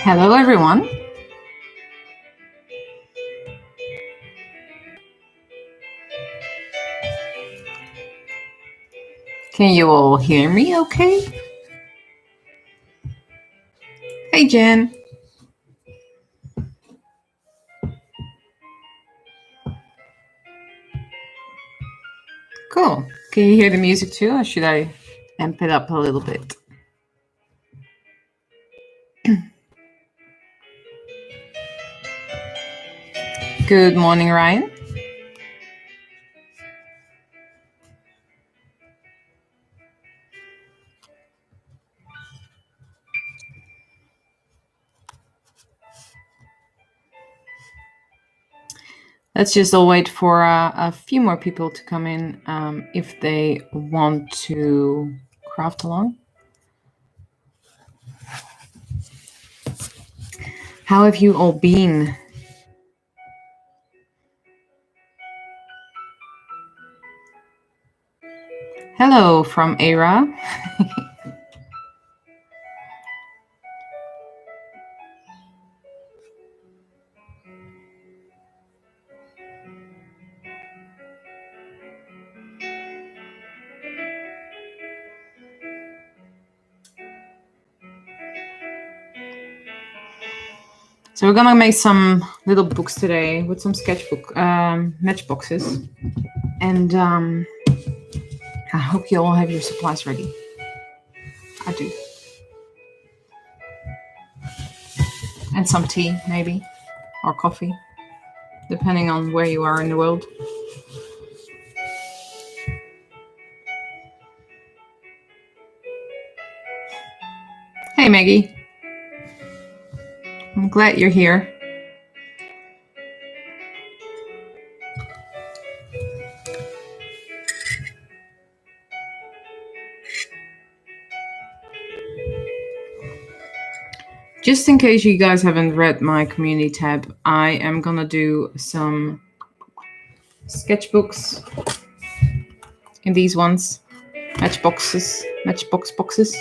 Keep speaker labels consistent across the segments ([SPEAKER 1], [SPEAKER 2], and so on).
[SPEAKER 1] Hello, everyone. Can you all hear me okay? Hey, Jen. Cool. Can you hear the music too, or should I amp it up a little bit? Good morning, Ryan. Let's just all wait for a few more people to come in if they want to craft along. How have you all been? Hello from Era. So we're gonna make some little books today with some sketchbook matchboxes, and I hope you all have your supplies ready. I do. And some tea, maybe, or coffee, depending on where you are in the world. Hey, Maggie. I'm glad you're here. Just in case you guys haven't read my community tab, I am gonna do some sketchbooks in these ones, matchbox boxes.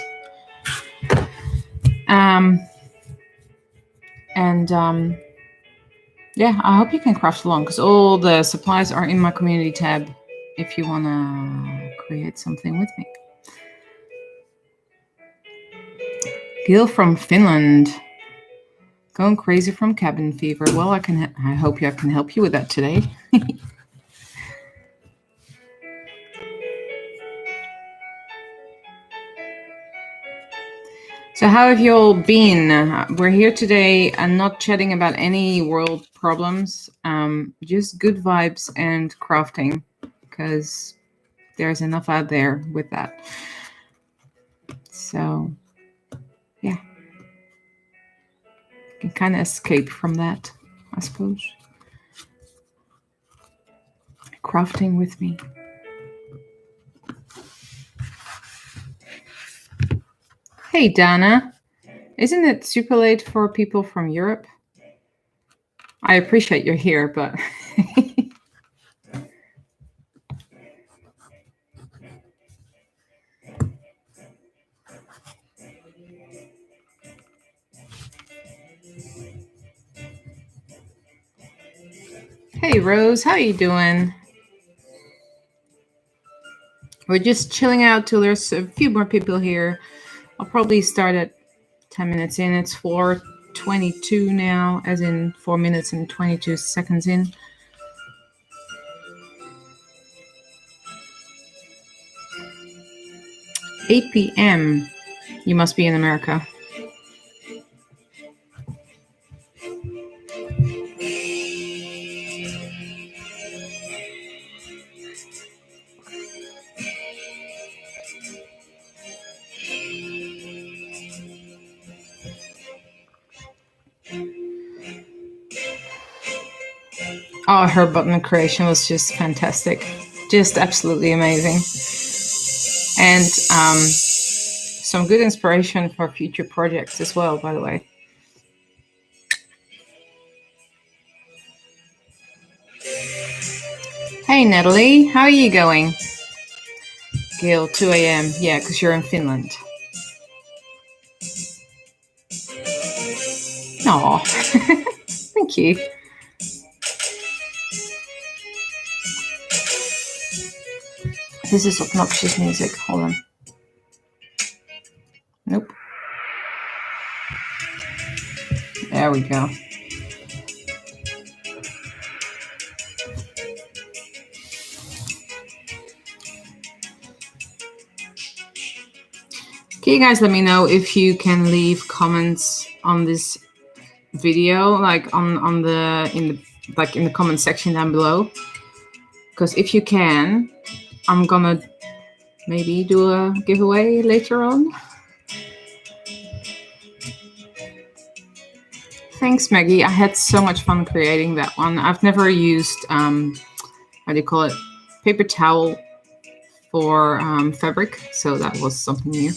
[SPEAKER 1] Yeah, I hope you can craft along because all the supplies are in my community tab if you wanna create something with me. Gil from Finland. Going crazy from cabin fever. Well, I hope I can help you with that today. So how have you all been? We're here today and not chatting about any world problems, just good vibes and crafting, because there's enough out there with that. So, yeah. You can kind of escape from that, I suppose. Crafting with me. Hey, Dana. Isn't it super late for people from Europe? I appreciate you're here, but... Hey, Rose. How you doing? We're just chilling out till there's a few more people here. I'll probably start at 10 minutes in. It's 4:22 now, as in 4 minutes and 22 seconds in. $8 p.m. You must be in America. Oh, her button creation was just fantastic. Just absolutely amazing. And some good inspiration for future projects as well, by the way. Hey, Natalie. How are you going? Gail, 2 a.m. Yeah, because you're in Finland. Aw, thank you. This is obnoxious music. Hold on. Nope. There we go. Can you guys let me know if you can leave comments on this video, like in the comment section down below? Because if you can, I'm gonna maybe do a giveaway later on. Thanks, Maggie. I had so much fun creating that one. I've never used how do you call it, paper towel for fabric, so that was something new.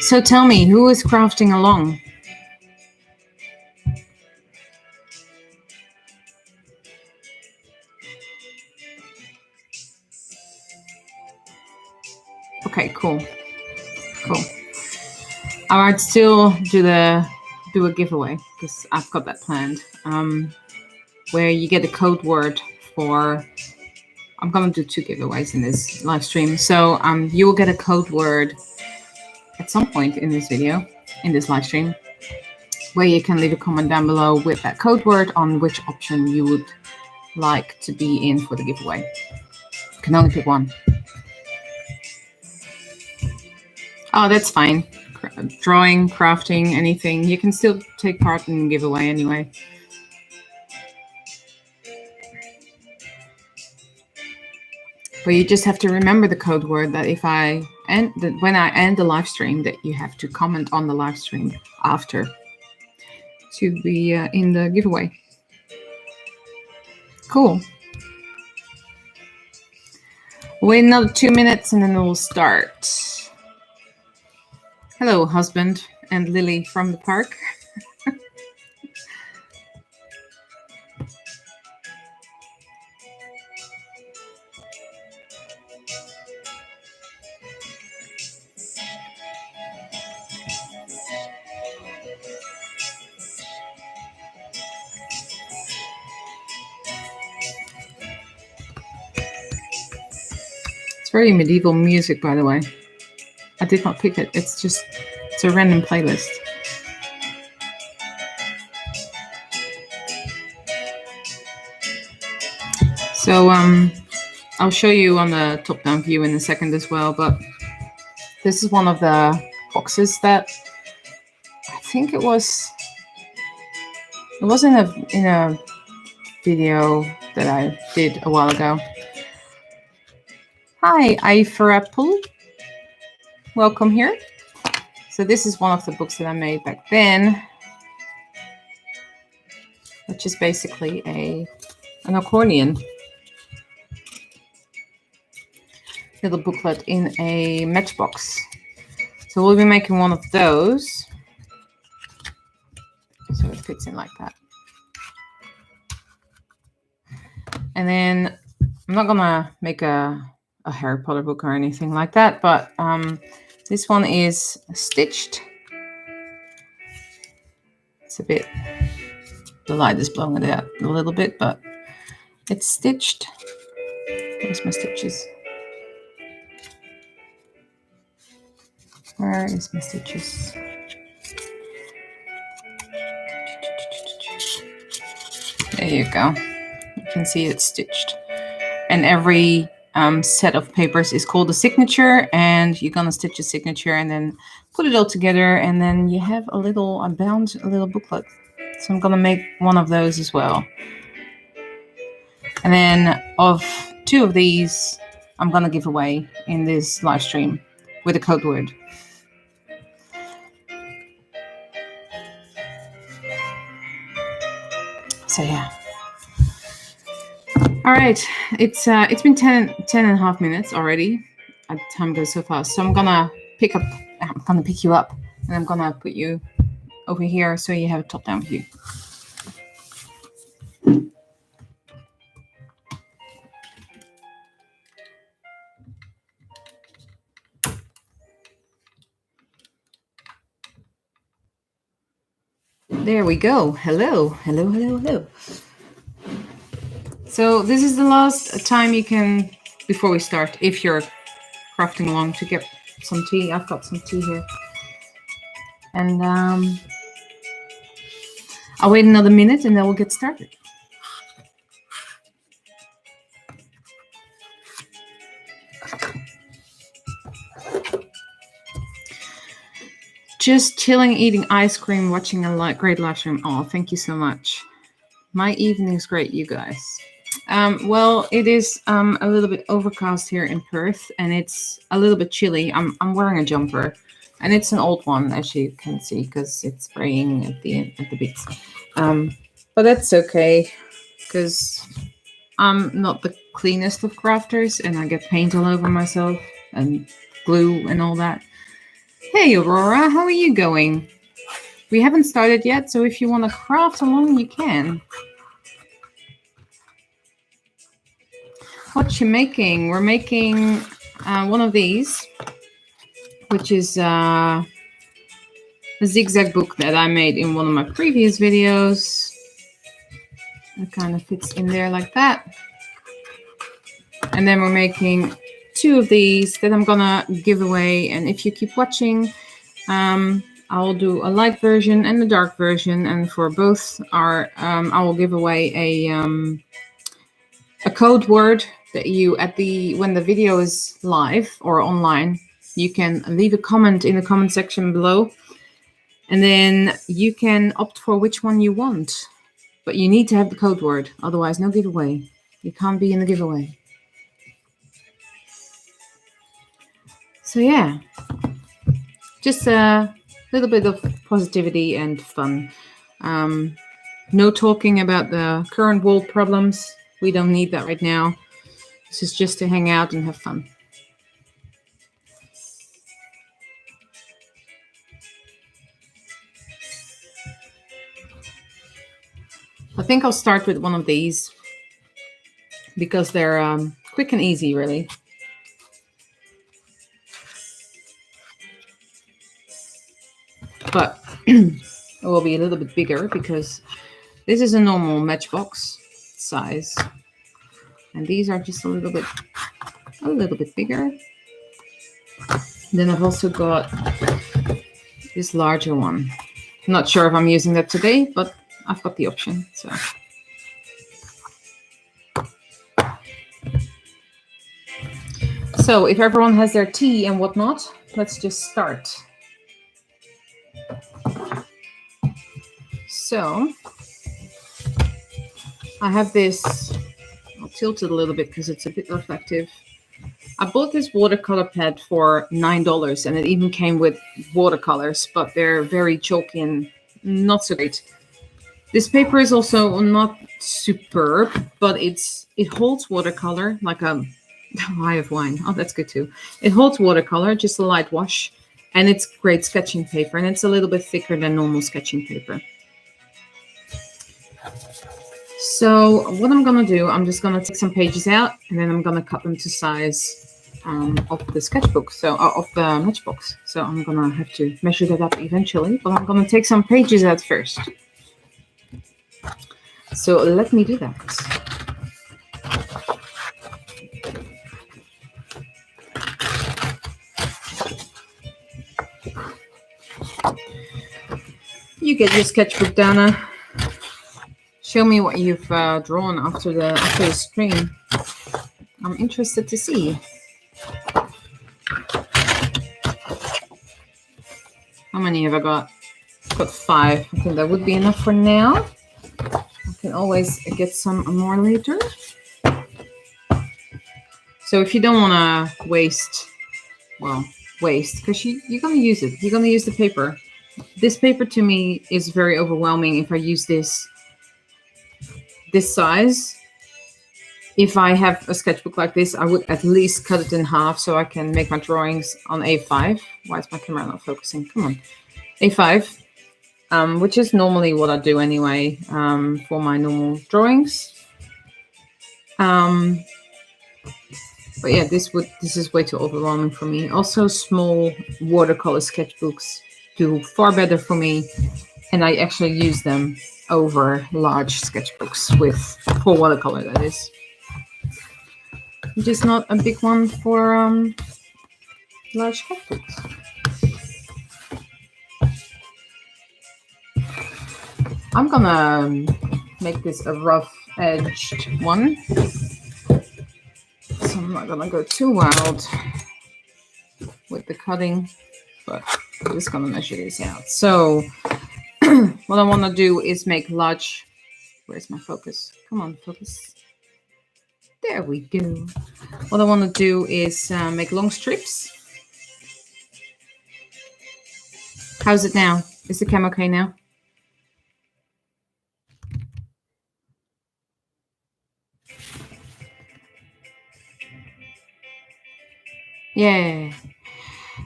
[SPEAKER 1] So tell me, who is crafting along? Okay, cool. I might still do a giveaway because I've got that planned. Where you get a code word for. I'm gonna do 2 giveaways in this live stream. So you will get a code word at some point in this video, in this live stream, where you can leave a comment down below with that code word on which option you would like to be in for the giveaway. You can only pick one. Oh, that's fine. Drawing, crafting, anything. You can still take part in the giveaway anyway. But you just have to remember the code word that when I end the live stream, that you have to comment on the live stream after to be in the giveaway. Cool. Wait another 2 minutes and then we'll start. Hello, husband and Lily from the park. It's very medieval music, by the way. I did not pick it. It's a random playlist. So I'll show you on the top-down view in a second as well, but this is one of the boxes that I think it was in a video that I did a while ago. Hi, Apple. Welcome here. So this is one of the books that I made back then, which is basically an accordion. Little booklet in a Matchbox. So we'll be making one of those. So it fits in like that. And then I'm not gonna make a Harry Potter book or anything like that, but this one is stitched. It's a bit, the light is blowing it out a little bit, but it's stitched. Where's my stitches? Where is my stitches? There you go. You can see it's stitched. And every set of papers is called a signature, and you're gonna stitch a signature and then put it all together, and then you have a little booklet. So I'm gonna make one of those as well. And then of 2 of these, I'm gonna give away in this live stream. with a code word. So yeah. All right, it's been 10 and a half minutes already. Time goes so fast. So I'm gonna pick you up, and I'm gonna put you over here so you have a top-down view. There we go. Hello, hello, hello, hello. So this is the last time you can, before we start, if you're crafting along, to get some tea. I've got some tea here. And I'll wait another minute and then we'll get started. Just chilling, eating ice cream, watching a great live stream. Oh, thank you so much. My evening's great, you guys. Well, it is a little bit overcast here in Perth, and it's a little bit chilly. I'm wearing a jumper, and it's an old one, as you can see, because it's spraying at the bits. But that's okay, because I'm not the cleanest of crafters, and I get paint all over myself and glue and all that. Hey, Aurora, how are you going? We haven't started yet, so if you want to craft along, you can. What you making? We're making one of these, which is a zigzag book that I made in one of my previous videos. It kind of fits in there like that. And then we're making 2 of these that I'm gonna give away. And if you keep watching, I'll do a light version and a dark version. And for both I will give away a code word that you when the video is live or online, you can leave a comment in the comment section below, and then you can opt for which one you want. But you need to have the code word, otherwise no giveaway. You can't be in the giveaway. So yeah, just a little bit of positivity and fun. No talking about the current world problems. We don't need that right now. This is just to hang out and have fun. I think I'll start with one of these because they're quick and easy, really. But it will be a little bit bigger because this is a normal Matchbox size, and these are just a little bit bigger. Then I've also got this larger one. I'm not sure if I'm using that today, but I've got the option. So if everyone has their tea and whatnot, let's just start. So I have this, I'll tilt it a little bit because it's a bit reflective. I bought this watercolor pad for $9, and it even came with watercolors, but they're very chalky and not so great. This paper is also not superb, but it holds watercolor like a eye of wine. Oh, that's good too. It holds watercolor, just a light wash, and it's great sketching paper, and it's a little bit thicker than normal sketching paper. So what I'm going to do, I'm just going to take some pages out, and then I'm going to cut them to size of the sketchbook, so of the Matchbox. So I'm going to have to measure that up eventually, but I'm going to take some pages out first. So let me do that. You get your sketchbook, Dana. Show me what you've drawn after the stream. I'm interested to see. How many have I got? I've got 5. I think that would be enough for now. I can always get some more later. So if you don't want to waste, well, waste because you're going to use it. You're going to use the paper. This paper to me is very overwhelming if I use this size. If I have a sketchbook like this, I would at least cut it in half so I can make my drawings on A5. Why is my camera not focusing? Come on. A5, which is normally what I do anyway for my normal drawings. But yeah, this is way too overwhelming for me. Also, small watercolor sketchbooks do far better for me, and I actually use them over large sketchbooks for watercolor, that is. I'm just not a big one for large sketchbooks. I'm gonna make this a rough edged one, so I'm not gonna go too wild with the cutting, but I'm just gonna measure this out. So what I want to do is make large. Where's my focus? Come on, focus. There we go. What I want to do is make long strips. How's it now? Is the cam okay now? Yeah.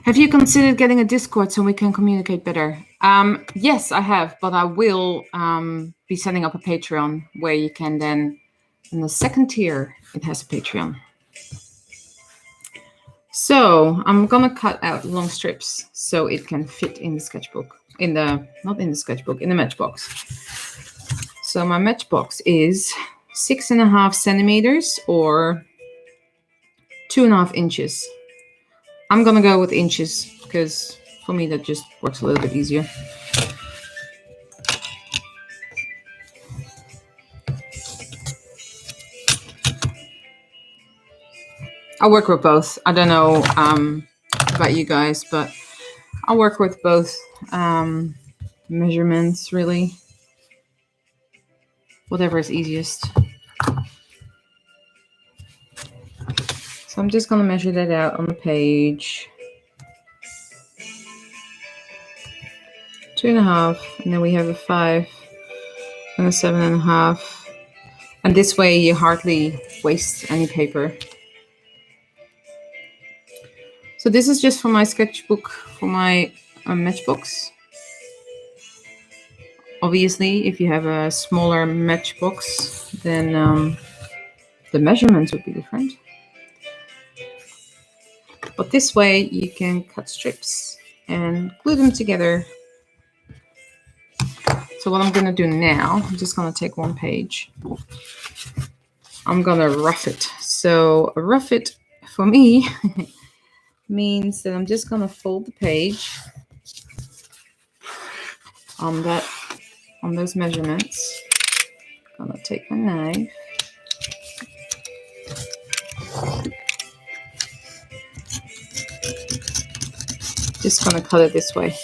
[SPEAKER 1] Have you considered getting a Discord so we can communicate better? Yes, I have, but I will be setting up a Patreon where you can then, in the second tier, it has a Patreon. So I'm gonna cut out long strips so it can fit in the sketchbook. Not in the sketchbook, in the Matchbox. So my Matchbox is 6.5 centimeters or 2.5 inches. I'm gonna go with inches because for me that just works a little bit easier. I work with both. I don't know about you guys, but I work with both measurements, really. Whatever is easiest. So I'm just going to measure that out on the page. 2.5, and then we have a 5 and a 7.5. And this way you hardly waste any paper. So this is just for my sketchbook, for my Matchbox. Obviously, if you have a smaller Matchbox, then the measurements would be different. But this way you can cut strips and glue them together. So what I'm going to do now, I'm just going to take one page. I'm going to rough it. So rough it for me means that I'm just going to fold the page on those measurements. I'm going to take my knife. Just going to cut it this way.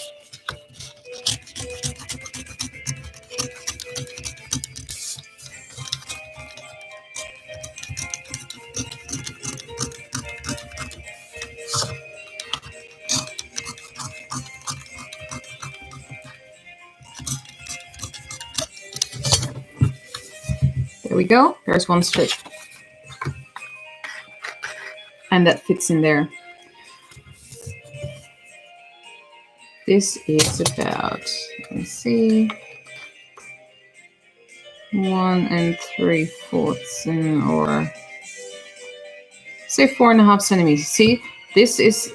[SPEAKER 1] There we go. There's one strip. And that fits in there. This is about, let's see, 1 3/4, or say 4.5 centimeters. See, this is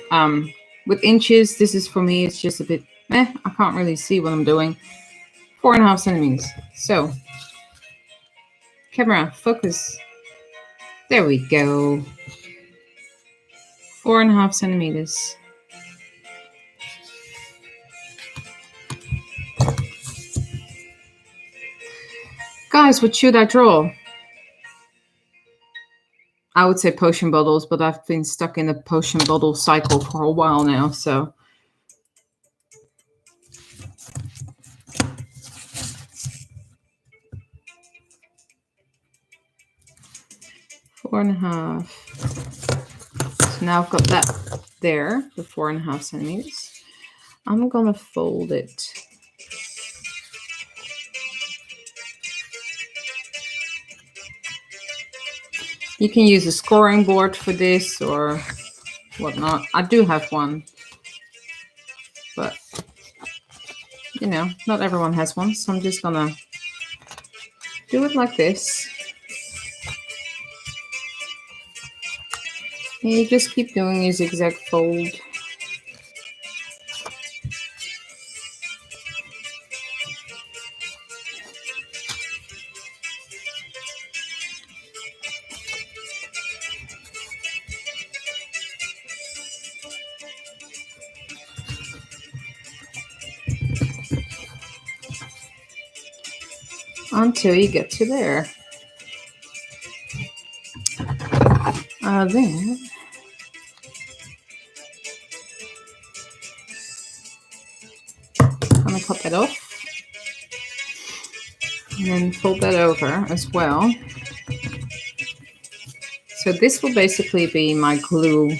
[SPEAKER 1] with inches. This is for me. It's just a bit I can't really see what I'm doing. 4.5 centimeters. So, camera focus. There we go. 4.5 centimeters. Guys, what should I draw? I would say potion bottles, but I've been stuck in the potion bottle cycle for a while now, so. Four and a half. So now I've got that there, the 4.5 centimeters. I'm gonna fold it. You can use a scoring board for this or whatnot. I do have one, but you know, not everyone has one, so I'm just gonna do it like this. And you just keep doing your zigzag fold. Until you get to there. Then I'm gonna cut that off and then fold that over as well. So this will basically be my glue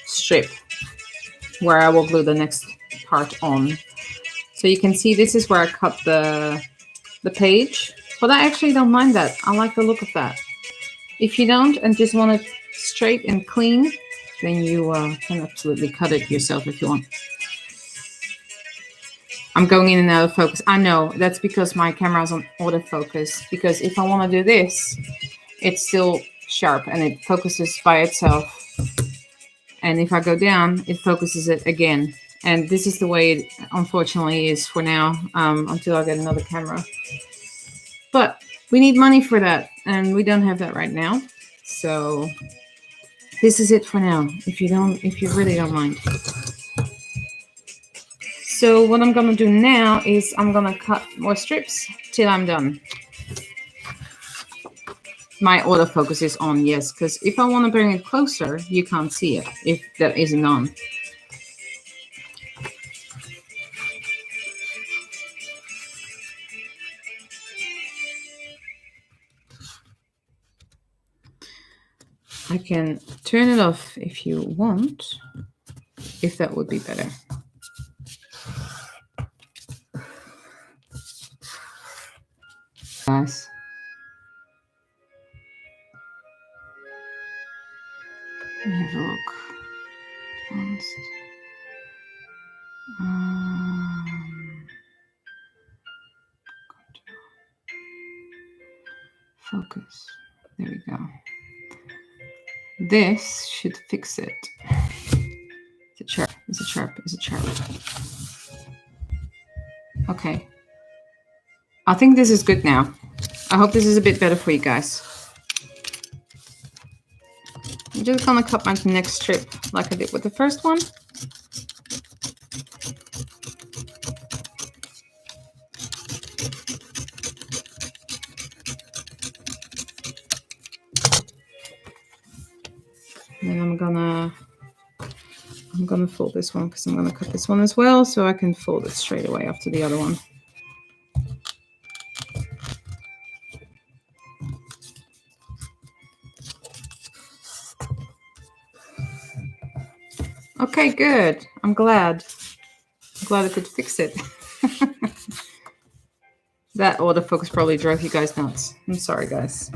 [SPEAKER 1] strip where I will glue the next part on. So you can see this is where I cut the page, but I actually don't mind that. I like the look of that. If you don't and just want it straight and clean, then you can absolutely cut it yourself if you want. I'm going in and out of focus. I know that's because my camera's on autofocus, because if I want to do this, it's still sharp and it focuses by itself. And if I go down, it focuses it again. And this is the way it unfortunately is for now, until I get another camera. But we need money for that, and we don't have that right now. So this is it for now, if you really don't mind. So what I'm gonna do now is I'm gonna cut more strips till I'm done. My autofocus is on, yes, because if I want to bring it closer, you can't see it if that isn't on. I can turn it off if you want, if that would be better. Guys. Let me have a look. Focus. There we go. This should fix it. Is it sharp? Is it sharp? Is it sharp? Okay. I think this is good now. I hope this is a bit better for you guys. I'm just gonna cut my next strip like I did with the first one. And then I'm gonna fold this one because I'm gonna cut this one as well, so I can fold it straight away after the other one. Okay, good. I'm glad I could fix it. That autofocus probably drove you guys nuts. I'm sorry, guys.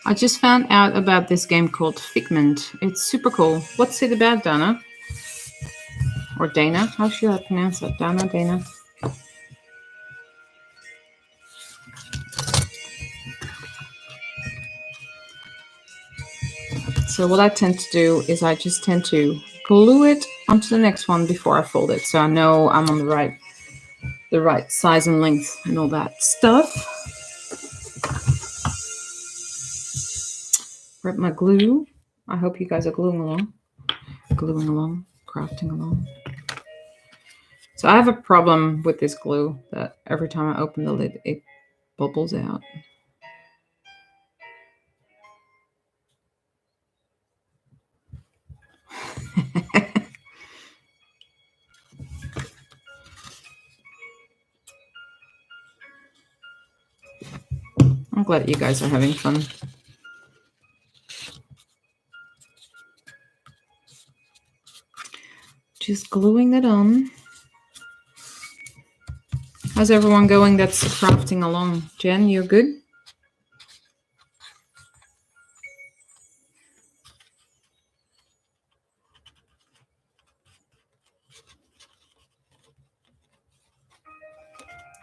[SPEAKER 1] I just found out about this game called Figment. It's super cool. What's it about, Dana? Or Dana? How should I pronounce it? Dana? So what I tend to do is I just tend to glue it onto the next one before I fold it, so I know I'm on the right size and length and all that stuff. Grab my glue. I hope you guys are gluing along, crafting along. It's So I have a problem with this glue that every time I open the lid, it bubbles out. I'm glad you guys are having fun. Just gluing that on. How's everyone going that's crafting along? Jen, you're good?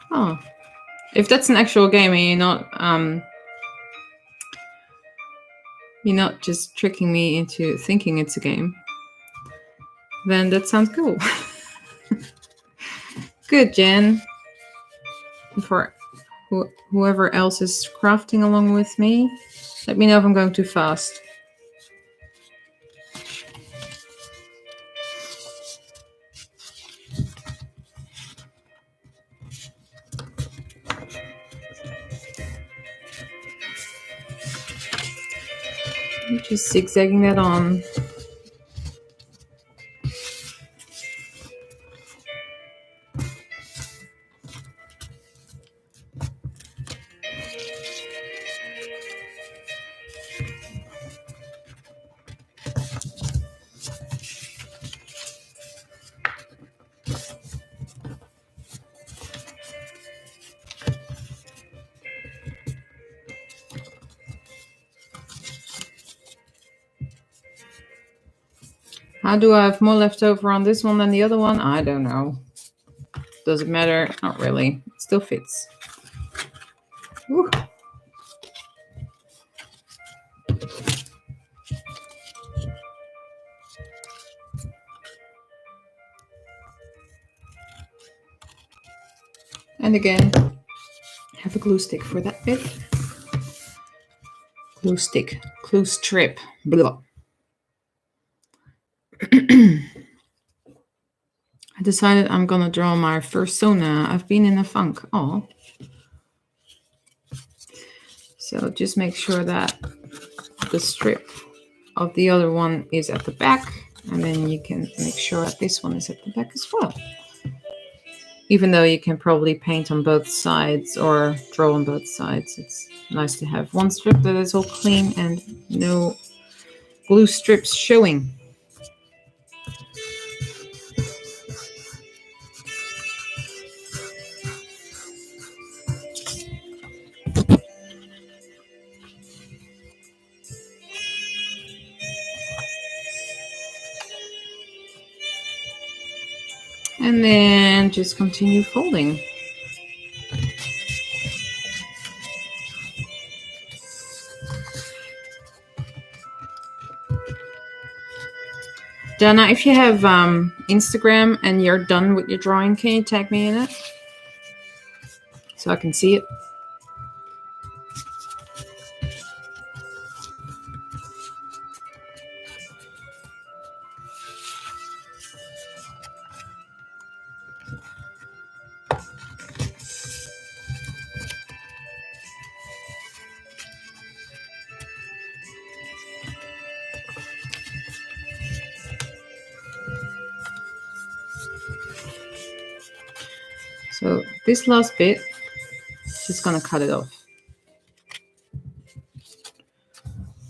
[SPEAKER 1] Oh, if that's an actual game and you're not just tricking me into thinking it's a game, then that sounds cool. Good, Jen. For whoever else is crafting along with me, let me know if I'm going too fast. Just zigzagging that on. How do I have more left over on this one than the other one? I don't know. Does it matter? Not really. It still fits. Woo. And again, have a glue stick for that bit. Glue stick, glue strip, blah. I decided I'm gonna draw my fursona. I've been in a funk. Oh. So just make sure that the strip of the other one is at the back, and then you can make sure that this one is at the back as well. Even though you can probably paint on both sides or draw on both sides, it's nice to have one strip that is all clean and no glue strips showing. And then just continue folding. Dana, if you have Instagram and you're done with your drawing, can you tag me in it so I can see it? So this last bit, just gonna cut it off.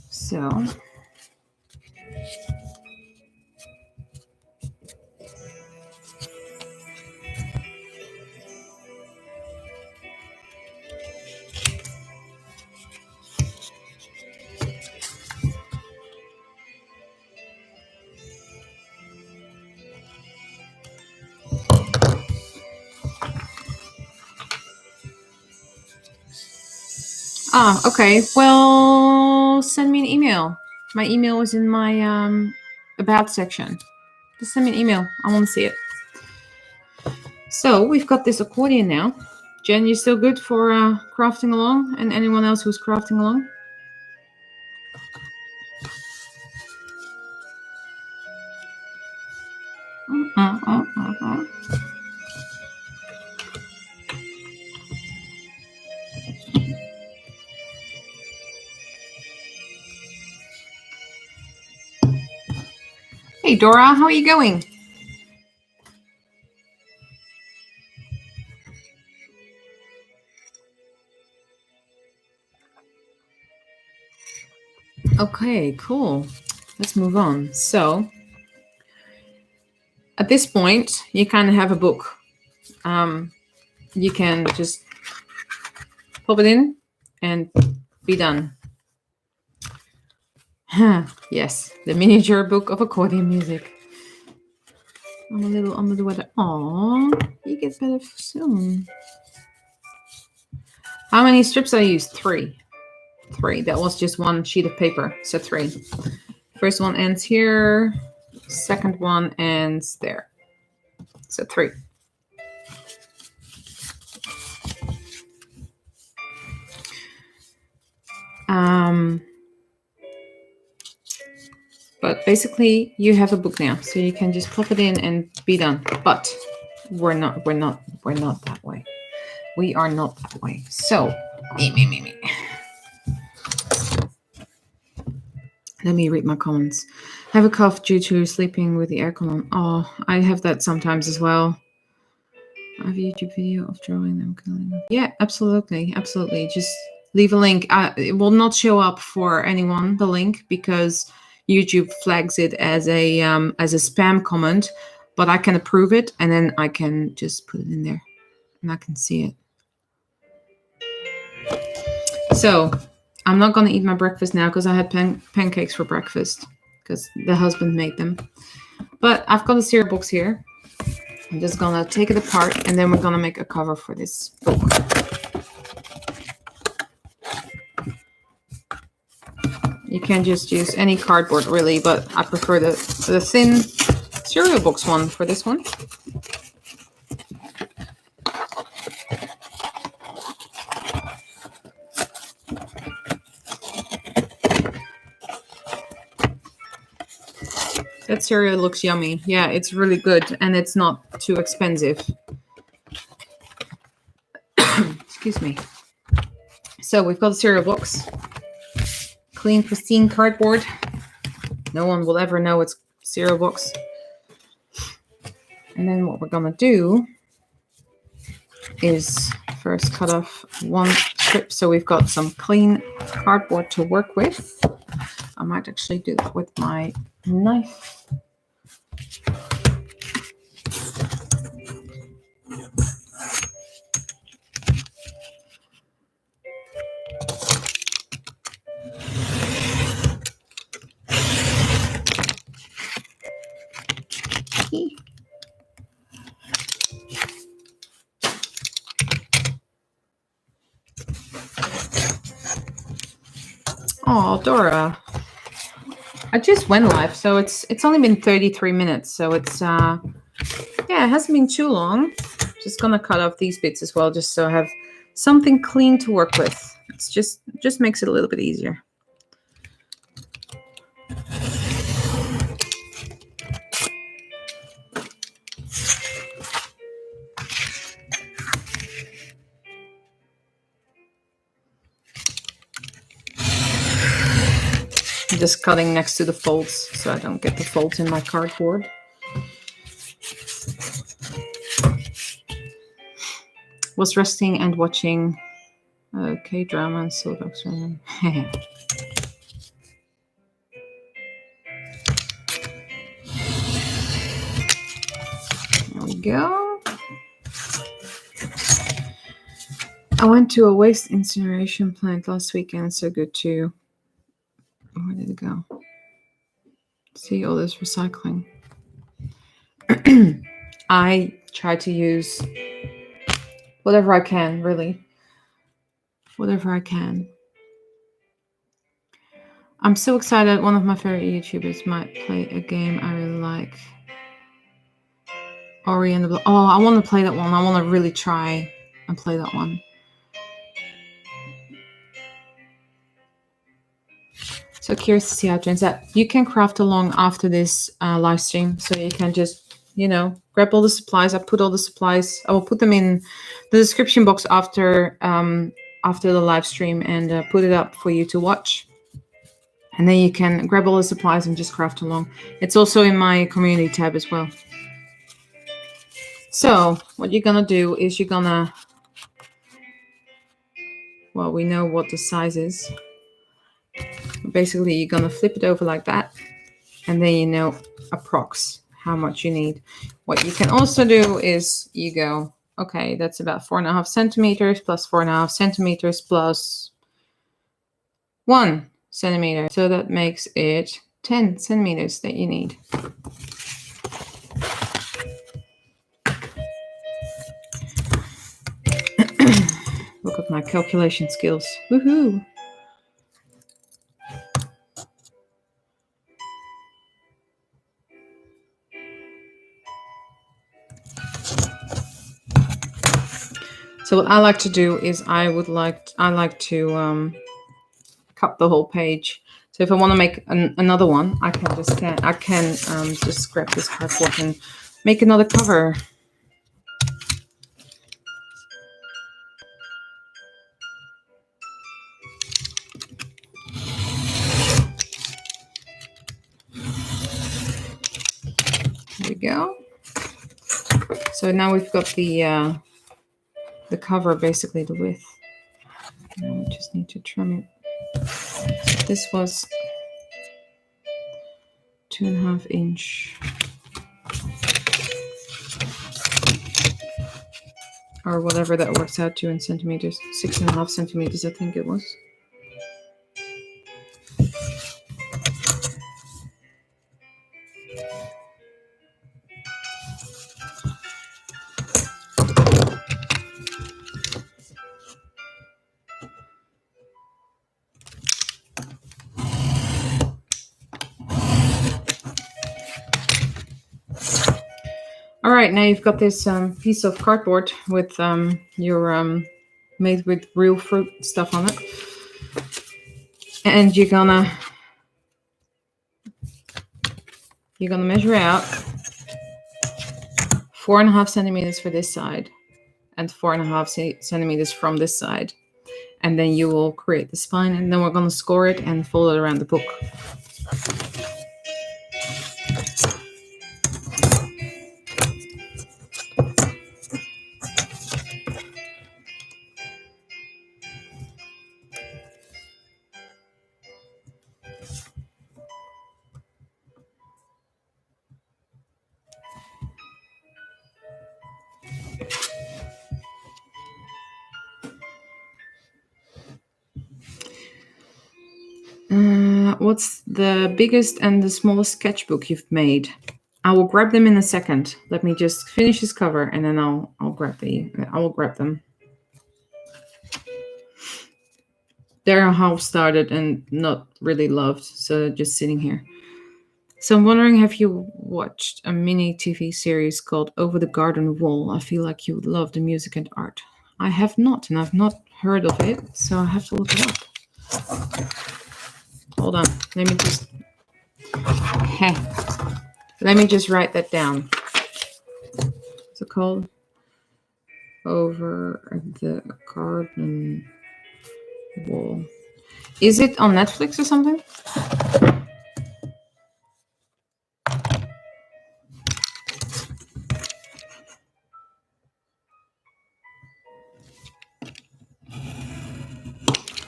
[SPEAKER 1] So okay. Well, send me an email. My email is in my about section. Just send me an email. I want to see it. So we've got this accordion now. Jen, you still good for crafting along? And anyone else who's crafting along? Hey, Dora, how are you going? Okay, cool. Let's move on. So, at this point, you kind of have a book. You can just pop it in and be done. Yes, the miniature book of accordion music. I'm a little under the weather. Aww, you get better soon. How many strips I used? 3. 3. That was just one sheet of paper, so 3. First one ends here. Second one ends there. So 3. But basically, you have a book now, so you can just pop it in and be done. But we're not that way. We are not that way. So, me. Let me read my comments. Have a cough due to sleeping with the aircon on. Oh, I have that sometimes as well. I have a YouTube video of drawing them. Yeah, absolutely. Just leave a link. It will not show up for anyone, the link, because YouTube flags it as a spam comment, but I can approve it and then I can just put it in there and I can see it. So I'm not going to eat my breakfast now because I had pancakes for breakfast because the husband made them. But I've got the cereal box here. I'm just going to take it apart and then we're going to make a cover for this book. You can just use any cardboard really, but I prefer the thin cereal box one for this one. That cereal looks yummy. Yeah, it's really good and it's not too expensive. Excuse me. So we've got the cereal box. Clean, pristine cardboard. No one will ever know it's cereal box. And then what we're gonna do is first cut off one strip so we've got some clean cardboard to work with. I might actually do that with my knife. Oh, Dora. I just went live, so it's only been 33 minutes, so it's yeah, it hasn't been too long. Just gonna cut off these bits as well, just so I have something clean to work with. It's just makes it a little bit easier. I'm just cutting next to the folds so I don't get the folds in my cardboard. Was resting and watching K-drama and Souldogs. There we go. I went to a waste incineration plant last weekend. So good too. Where did it go? See all this recycling. I try to use whatever I can, really. Whatever I can. I'm so excited. One of my favorite YouTubers might play a game I really like. Ori and the Blood. Oh, I want to play that one. I want to really try and play that one. So curious to see how it turns out. You can craft along after this live stream. So you can just, grab all the supplies. I put all the supplies. I will put them in the description box after the live stream and put it up for you to watch. And then you can grab all the supplies and just craft along. It's also in my community tab as well. So what you're gonna do is you're gonna, well, we know what the size is. Basically, you're gonna flip it over like that, and then you know approx how much you need. What you can also do is you go, okay, that's about 4.5 centimeters plus 4.5 centimeters plus 1 centimeter. So that makes it 10 centimeters that you need. Look at my calculation skills. Woohoo! So what I like to do is I like to cut the whole page. So if I want to make another one, I can just grab this cardboard and make another cover. There we go. So now we've got the cover, basically the width. Now we just need to trim it. So this was 2.5 inch. Or whatever that works out to in centimeters. 6.5 centimeters, I think it was. All right, now you've got this piece of cardboard with your made with real fruit stuff on it, and you're gonna measure out 4.5 centimeters for this side, and 4.5 centimeters from this side, and then you will create the spine, and then we're gonna score it and fold it around the book. What's the biggest and the smallest sketchbook you've made? I will grab them in a second. Let me just finish this cover, and then I will grab them. They're half started and not really loved, so they're just sitting here. So I'm wondering, have you watched a mini TV series called Over the Garden Wall? I feel like you would love the music and art. I have not, and I've not heard of it, so I have to look it up. Hold on, let me just write that down. What's it called? Over the Garden Wall. Is it on Netflix or something?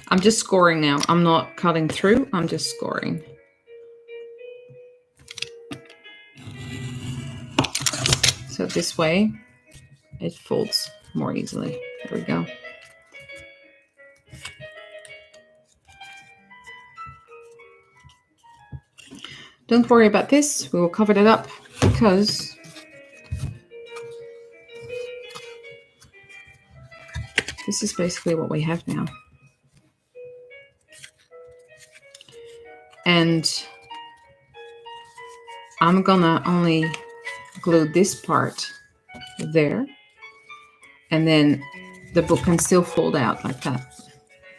[SPEAKER 1] I'm just scoring now. I'm not cutting through. I'm just scoring. So this way, it folds more easily. There we go. Don't worry about this. We will cover that up because this is basically what we have now. And I'm gonna only glue this part there, and then the book can still fold out like that,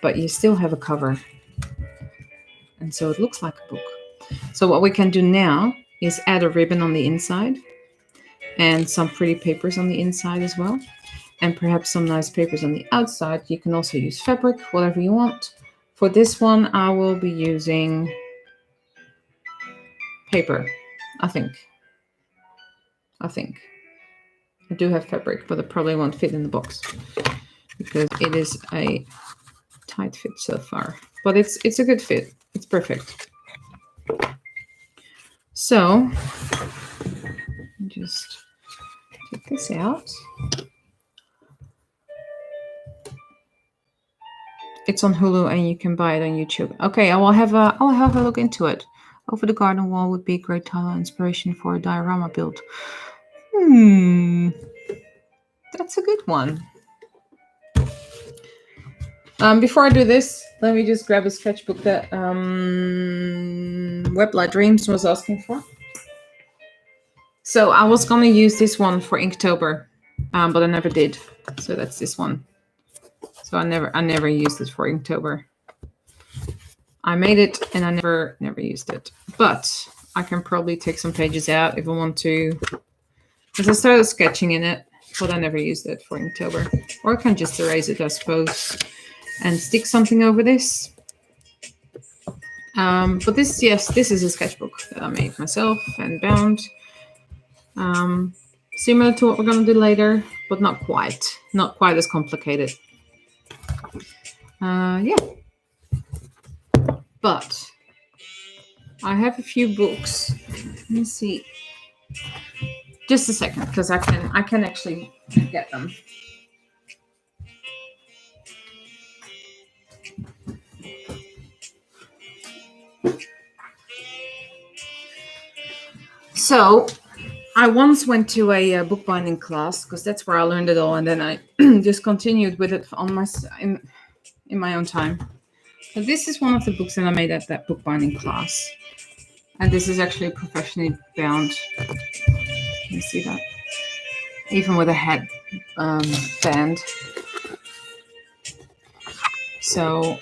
[SPEAKER 1] but you still have a cover, and so it looks like a book. So what we can do now is add a ribbon on the inside and some pretty papers on the inside as well, and perhaps some nice papers on the outside. You can also use fabric, whatever you want. For this one, I will be using paper, I think. I do have fabric, but it probably won't fit in the box because it is a tight fit so far. But it's a good fit. It's perfect. So just take this out. It's on Hulu and you can buy it on YouTube. Okay, I will have a look into it. Over the garden wall would be a great title inspiration for a diorama build. That's a good one. Before I do this, let me just grab a sketchbook that Weblight Dreams was asking for. So I was gonna use this one for Inktober, but I never did. So that's this one. So I never used it for Inktober. I made it and I never used it. But I can probably take some pages out if I want to. Because I started sketching in it, but I never used it for Inktober. Or I can just erase it, I suppose, and stick something over this. But this is a sketchbook that I made myself and bound. Similar to what we're going to do later, but not quite as complicated. Yeah. But I have a few books. Let me see. Just a second, because I can actually get them. So I once went to a bookbinding class because that's where I learned it all, and then I just continued with it on in my own time. But this is one of the books that I made at that bookbinding class, and this is actually professionally bound. You see that? Even with a head band. So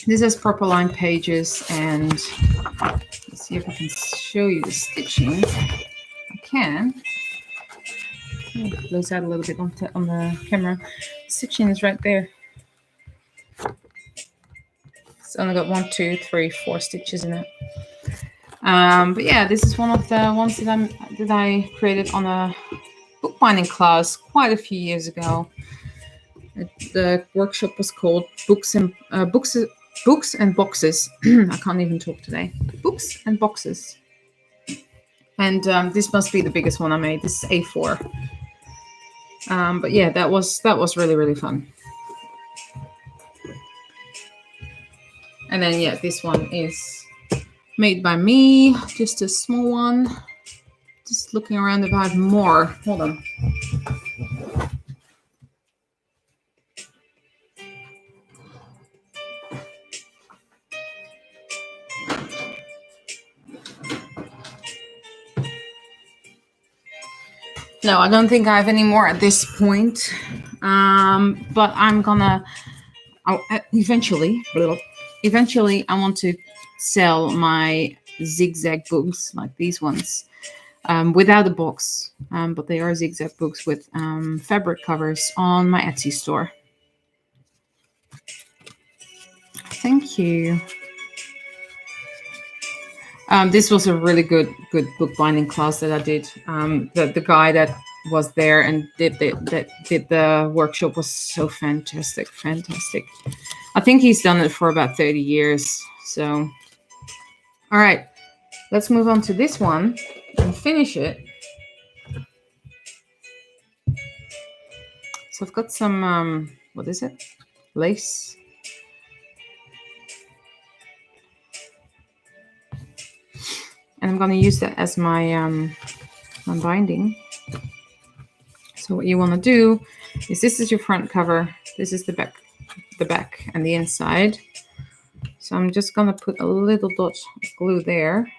[SPEAKER 1] this has purple line pages, and let's see if I can show you the stitching. I can. Blows out a little bit on the camera. Stitching is right there. It's only got 1, 2, 3, 4 stitches in it. But yeah, this is one of the ones that I created on a bookbinding class quite a few years ago. The workshop was called Books and Boxes. I can't even talk today. Books and Boxes. And this must be the biggest one I made. This is A4. But yeah, that was really, really fun. And then yeah, this one is made by me, just a small one. Just looking around if I have more. Hold on. No, I don't think I have any more at this point. But I'm gonna eventually I want to sell my zigzag books like these ones without a box, but they are zigzag books with fabric covers on my Etsy store. Thank you. This was a really good bookbinding class that I did. The guy that was there and did the workshop was so fantastic. I think he's done it for about 30 years. So, all right, let's move on to this one and finish it. So I've got some, what is it? Lace. And I'm going to use that as my binding. So what you want to do is this is your front cover. This is the back and the inside. So I'm just going to put a little dot of glue there.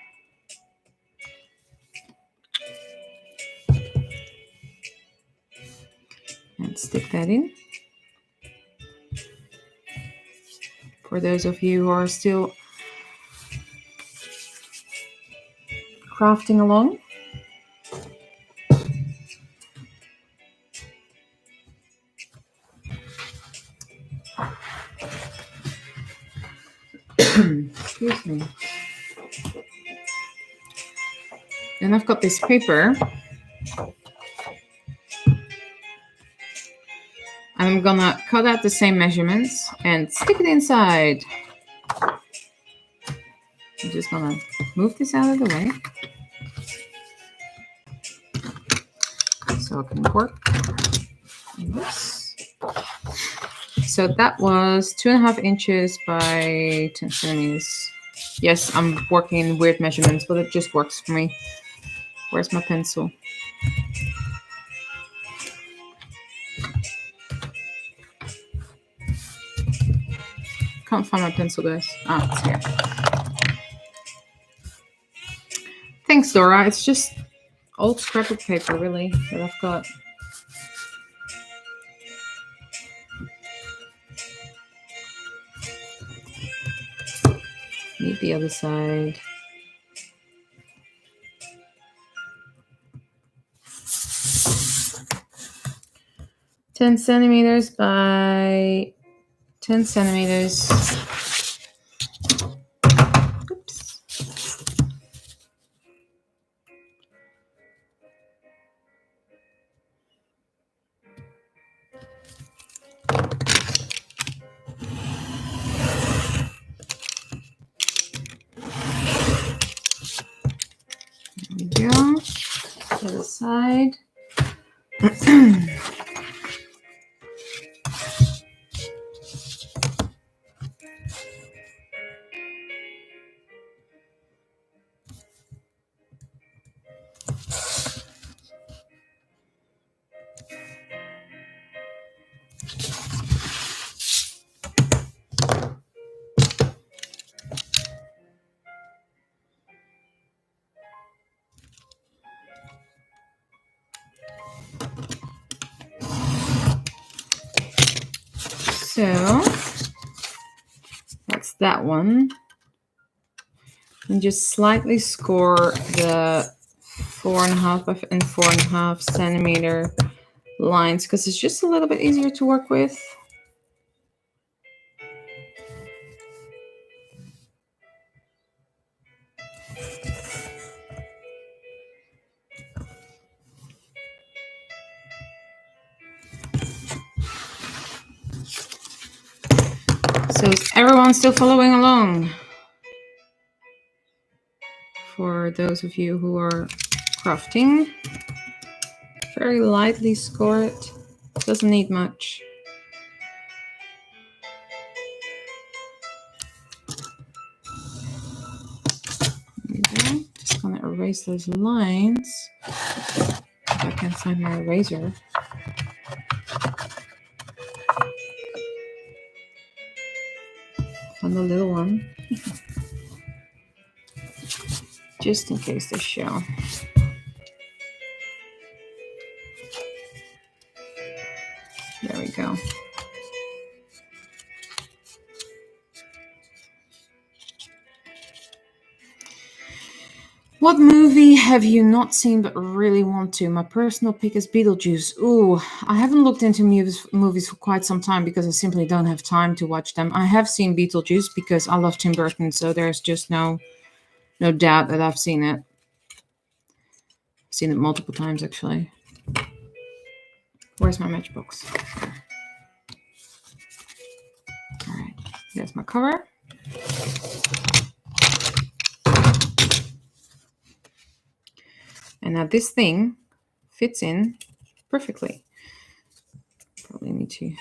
[SPEAKER 1] And stick that in. For those of you who are still crafting along. Excuse me. And I've got this paper. I'm gonna cut out the same measurements and stick it inside. I'm just gonna move this out of the way so it can work. Yes. So that was 2.5 inches by 10 centimeters. Yes, I'm working in weird measurements, but it just works for me. Where's my pencil? Can't find my pencil, guys. Ah, it's here. Thanks, Dora. It's just old scrapbook paper, really, that I've got. Need the other side. Ten centimeters by 10 centimeters. Oops. There we go. The other side. So that's that one. And just slightly score the 4.5 and 4.5 centimeter lines because it's just a little bit easier to work with. So is everyone still following along? For those of you who are crafting, very lightly score it. Doesn't need much. There we go. Just gonna erase those lines. If I can find my eraser. On the little one. Just in case they show. There we go. What movie have you not seen but really want to? My personal pick is Beetlejuice. Ooh, I haven't looked into movies for quite some time because I simply don't have time to watch them. I have seen Beetlejuice because I love Tim Burton, so there's just no doubt that I've seen it. I've seen it multiple times, actually. Where's my matchbox? All right, there's my cover. And now this thing fits in perfectly. Probably need to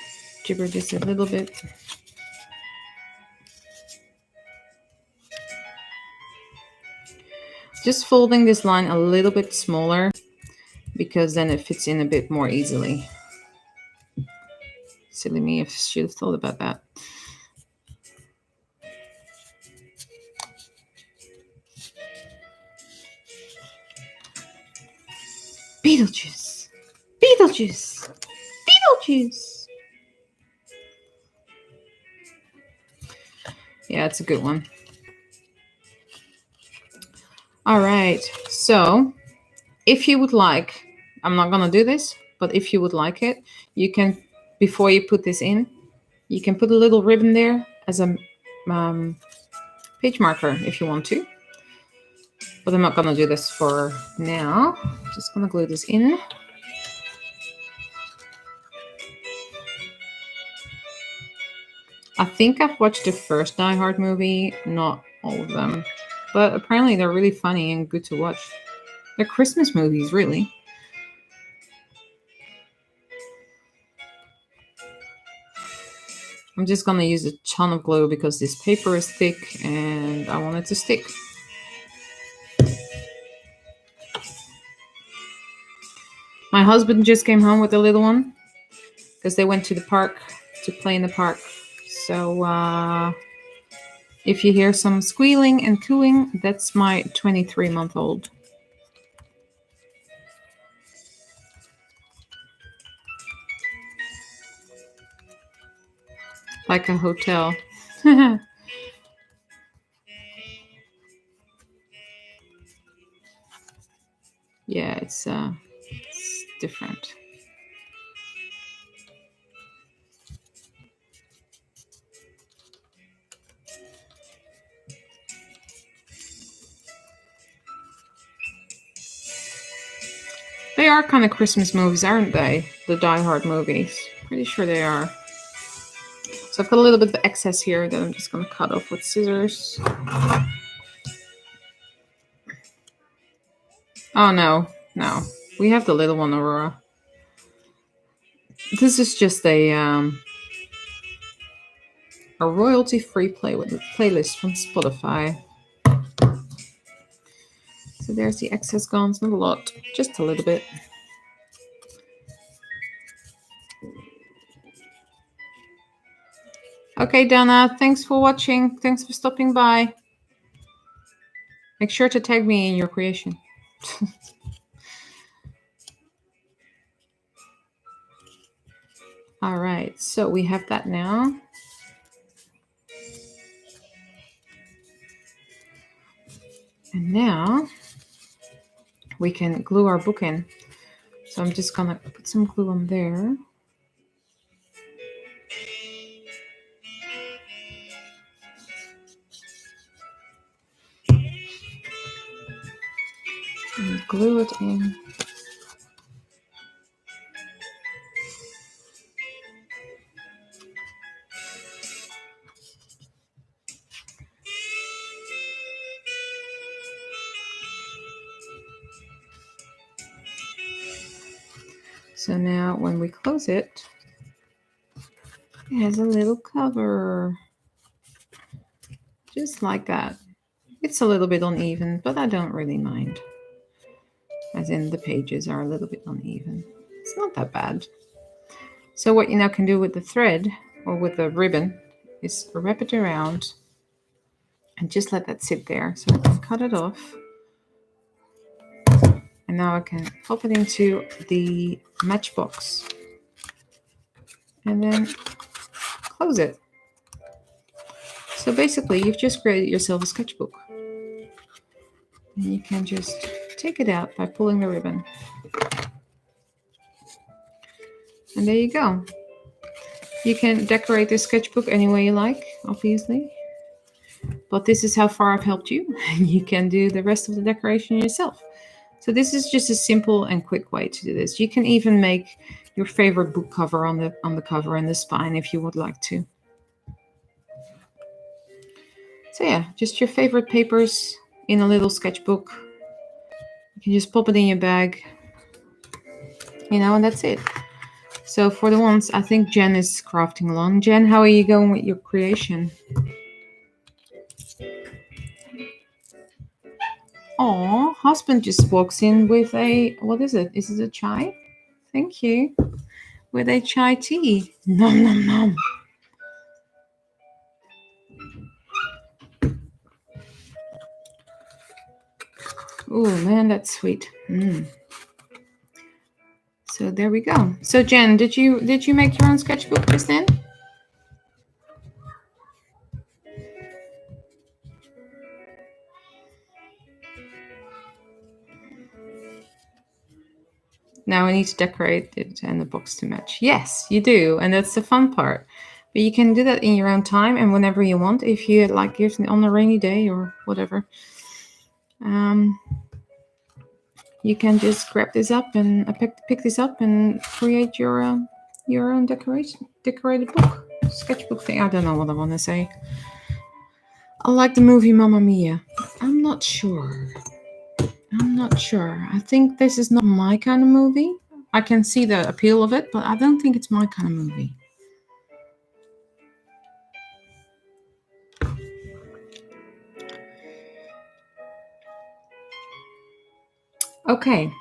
[SPEAKER 1] jibber this a little bit. Just folding this line a little bit smaller because then it fits in a bit more easily. Silly me, I should have thought about that. Beetlejuice! Beetlejuice! Beetlejuice! Yeah, it's a good one. All right, so if you would like, I'm not gonna do this, but if you would like it, you can, before you put this in, you can put a little ribbon there as a page marker if you want to. But I'm not gonna do this for now. Just gonna glue this in. I think I've watched the first Die Hard movie, not all of them. But apparently they're really funny and good to watch. They're Christmas movies, really. I'm just gonna use a ton of glue because this paper is thick and I want it to stick. My husband just came home with the little one because they went to the park to play in the park. So if you hear some squealing and cooing, that's my 23-month-old. Like a hotel. Yeah, it's different. They are kind of Christmas movies, aren't they? The Die Hard movies. Pretty sure they are. So I've got a little bit of excess here that I'm just going to cut off with scissors. Oh, no. We have the little one, Aurora. This is just a royalty-free playlist from Spotify. So there's the excess gone. It's not a lot, just a little bit. Okay, Donna, thanks for watching. Thanks for stopping by. Make sure to tag me in your creation. All right, so we have that now. And now we can glue our book in. So I'm just gonna put some glue on there. And glue it in. So now when we close it, it has a little cover. Just like that. It's a little bit uneven, but I don't really mind. As in the pages are a little bit uneven. It's not that bad. So what you now can do with the thread or with the ribbon is wrap it around and just let that sit there. So I can cut it off. And now I can pop it into the Matchbox and then close it. So basically you've just created yourself a sketchbook. And you can just take it out by pulling the ribbon. And there you go. You can decorate this sketchbook any way you like, obviously. But this is how far I've helped you. You can do the rest of the decoration yourself. So this is just a simple and quick way to do this. You can even make your favorite book cover on the cover and the spine if you would like to. So yeah, just your favorite papers in a little sketchbook. You can just pop it in your bag, and that's it. So for the ones, I think Jen is crafting along. Jen, how are you going with your creation? Oh, husband just walks in with a, what is it? Is it a chai? Thank you. With a chai tea. Nom, nom, nom. Oh, man, that's sweet. So there we go. So Jen, did you make your own sketchbook just then? Now I need to decorate it and the box to match. Yes, you do. And that's the fun part. But you can do that in your own time and whenever you want. If you like it on a rainy day or whatever. you can just grab this up and pick this up and create your own decorated book, sketchbook thing. I don't know what I want to say. I like the movie Mamma Mia. I'm not sure. I think this is not my kind of movie. I can see the appeal of it, but I don't think it's my kind of movie. Okay.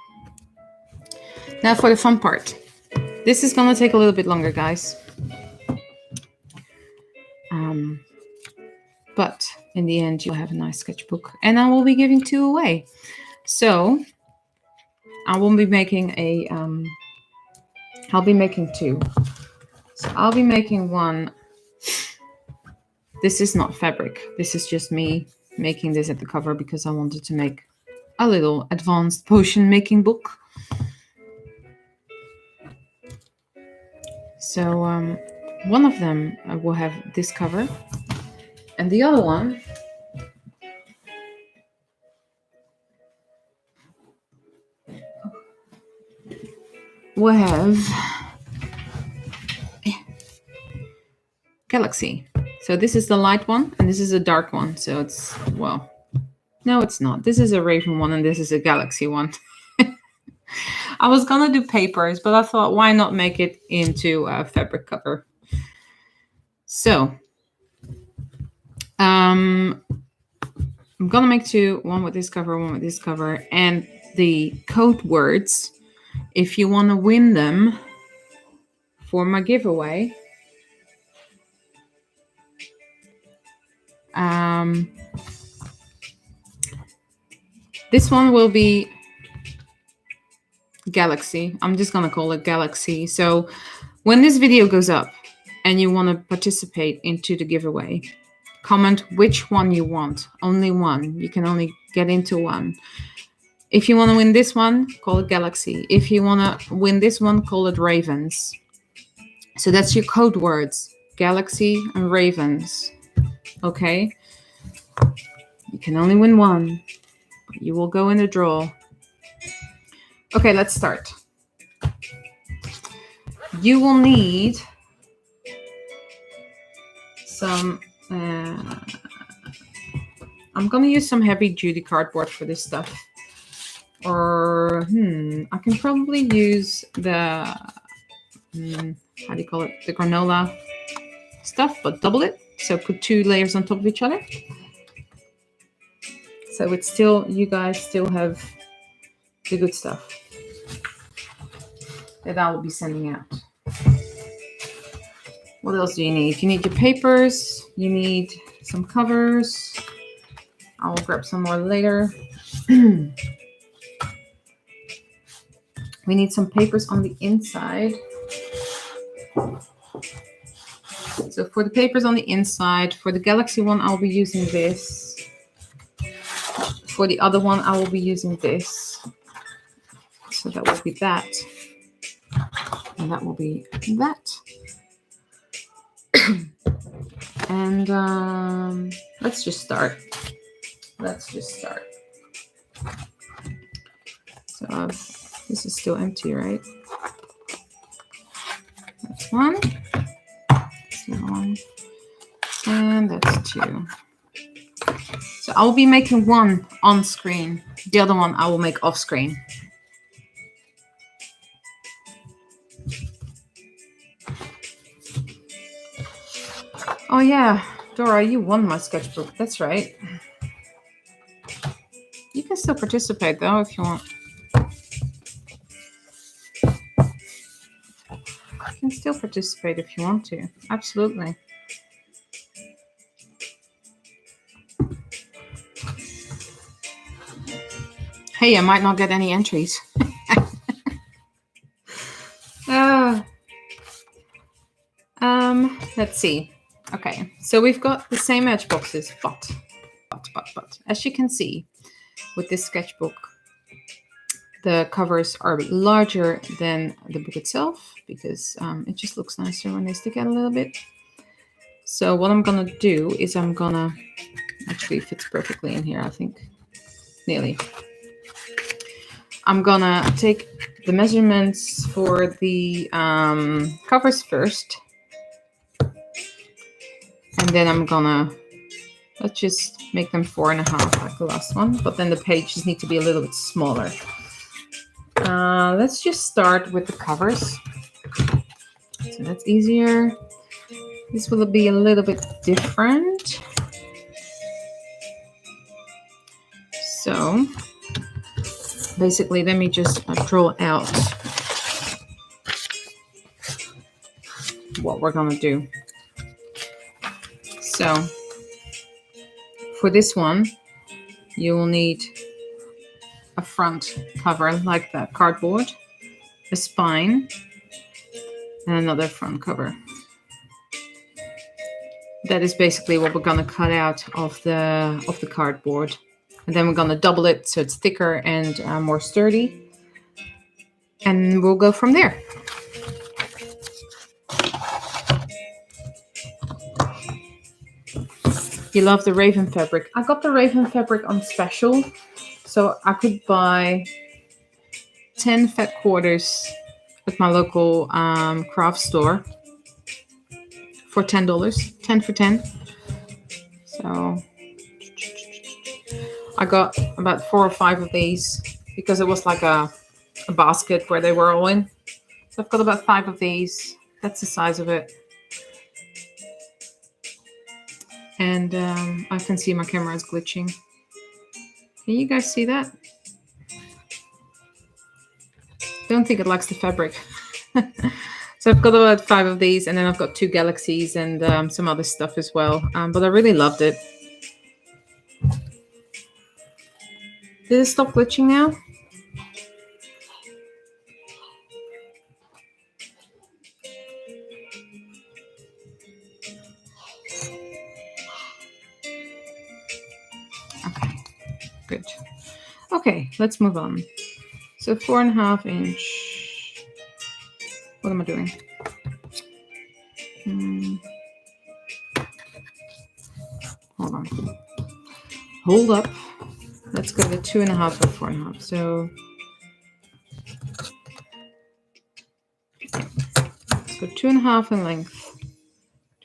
[SPEAKER 1] Now for the fun part. This is gonna take a little bit longer, guys. But in the end, you'll have a nice sketchbook, and I will be giving 2 away. So I won't be making I'll be making 2. So I'll be making one. This is not fabric. This is just me making this at the cover because I wanted to make a little advanced potion making book. So one of them will have this cover, and the other one will have Galaxy. So this is the light one, and this is a dark one. So it's, well, no, it's not. This is a Raven one, and this is a Galaxy one. I was gonna do papers, but I thought, why not make it into a fabric cover? So I'm gonna make 2, one with this cover, one with this cover, and the code words, if you want to win them for my giveaway, this one will be Galaxy. I'm just gonna call it Galaxy. So when this video goes up and you want to participate into the giveaway, comment which one you want. Only one. You can only get into one. If you want to win this one, call it Galaxy. If you want to win this one, call it Ravens. So that's your code words, Galaxy and Ravens. Okay? You can only win one. You will go in the draw. Okay, let's start. You will need some, I'm going to use some heavy duty cardboard for this stuff. Or, I can probably use the, how do you call it? The granola stuff, but double it. So put 2 layers on top of each other. So it's still, you guys still have the good stuff that I will be sending out. What else do you need? You need your papers. You need some covers. I will grab some more later. We need some papers on the inside. So for the papers on the inside, for the Galaxy one, I'll be using this. For the other one, I will be using this. So that will be that. And that will be that. And let's just start. So this is still empty, right? That's 1. That's the other one. And that's 2. So I will be making one on screen. The other one I will make off screen. Oh yeah, Dora, you won my sketchbook. That's right. You can still participate though if you want. You can still participate if you want to. Absolutely. Hey, I might not get any entries. Let's see. Okay, so we've got the same Matchboxes, but as you can see with this sketchbook, the covers are larger than the book itself because it just looks nicer when they stick out a little bit. So what I'm gonna do is actually fits perfectly in here, I think. nearly. I'm gonna take the measurements for the covers first. And then I'm gonna, let's just make them 4.5 like the last one, but then the pages need to be a little bit smaller. Let's just start with the covers. So that's easier. This will be a little bit different. So basically, let me just draw out what we're gonna do. So for this one, you will need a front cover like that, cardboard, a spine, and another front cover. That is basically what we're gonna cut out of the cardboard, and then we're gonna double it so it's thicker and more sturdy, and we'll go from there. You love the raven fabric. I got the raven fabric on special, so I could buy 10 fat quarters at my local craft store for $10, 10 for 10. So I got about 4 or 5 of these because it was like a basket where they were all in. So I've got about 5 of these. That's the size of it. And I can see my camera is glitching. Can you guys see that? Don't think it likes the fabric. So I've got about 5 of these, and then I've got 2 galaxies and some other stuff as well. But I really loved it. Did it stop glitching now? Okay, good. Okay, let's move on. So 4.5 inch. What am I doing? Hold on. Hold up. Let's go to 2.5 or 4.5. So 2.5 in length,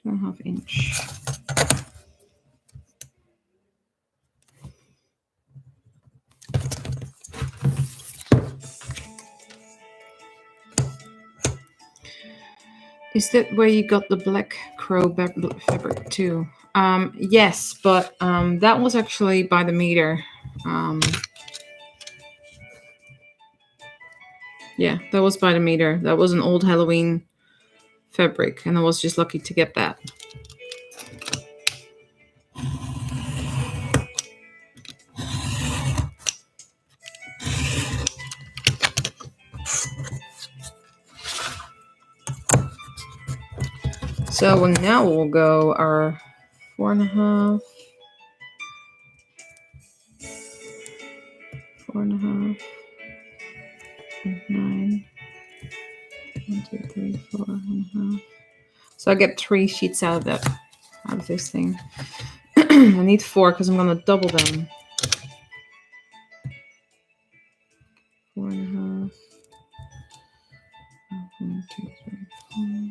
[SPEAKER 1] 2.5 inch. Is that where you got the black crow fabric too? Yes, but that was actually by the meter. Yeah, that was by the meter. That was an old Halloween fabric, and I was just lucky to get that. So now we'll go our 4.5, 4.5, 9, 1, 2, 3, 4.5. So I get 3 sheets out of this thing. I need 4 because I'm gonna double them. 4.5. 1, 2, 3, 4.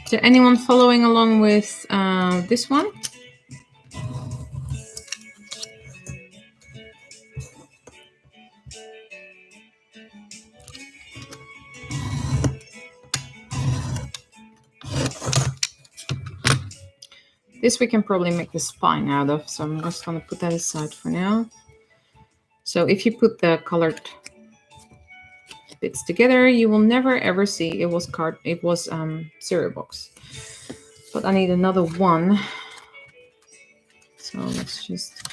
[SPEAKER 1] Is there anyone following along with this one? This we can probably make the spine out of, so I'm just going to put that aside for now. So if you put the colored bits together, you will never ever see it was cereal box. But I need another one. So let's just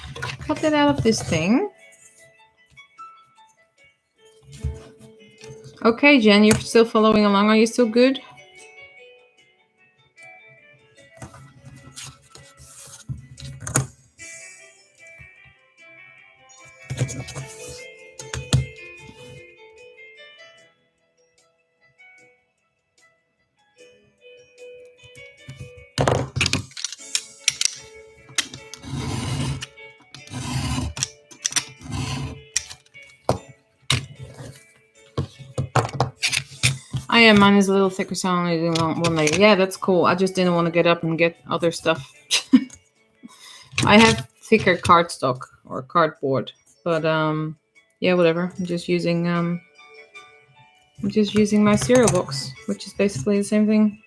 [SPEAKER 1] cut that out of this thing. Okay, Jen, you're still following along. Are you still good? I am. Mine is a little thicker, so I only do one layer. Yeah, that's cool. I just didn't want to get up and get other stuff. I have thicker cardstock or cardboard, but yeah, whatever. I'm just using my cereal box, which is basically the same thing.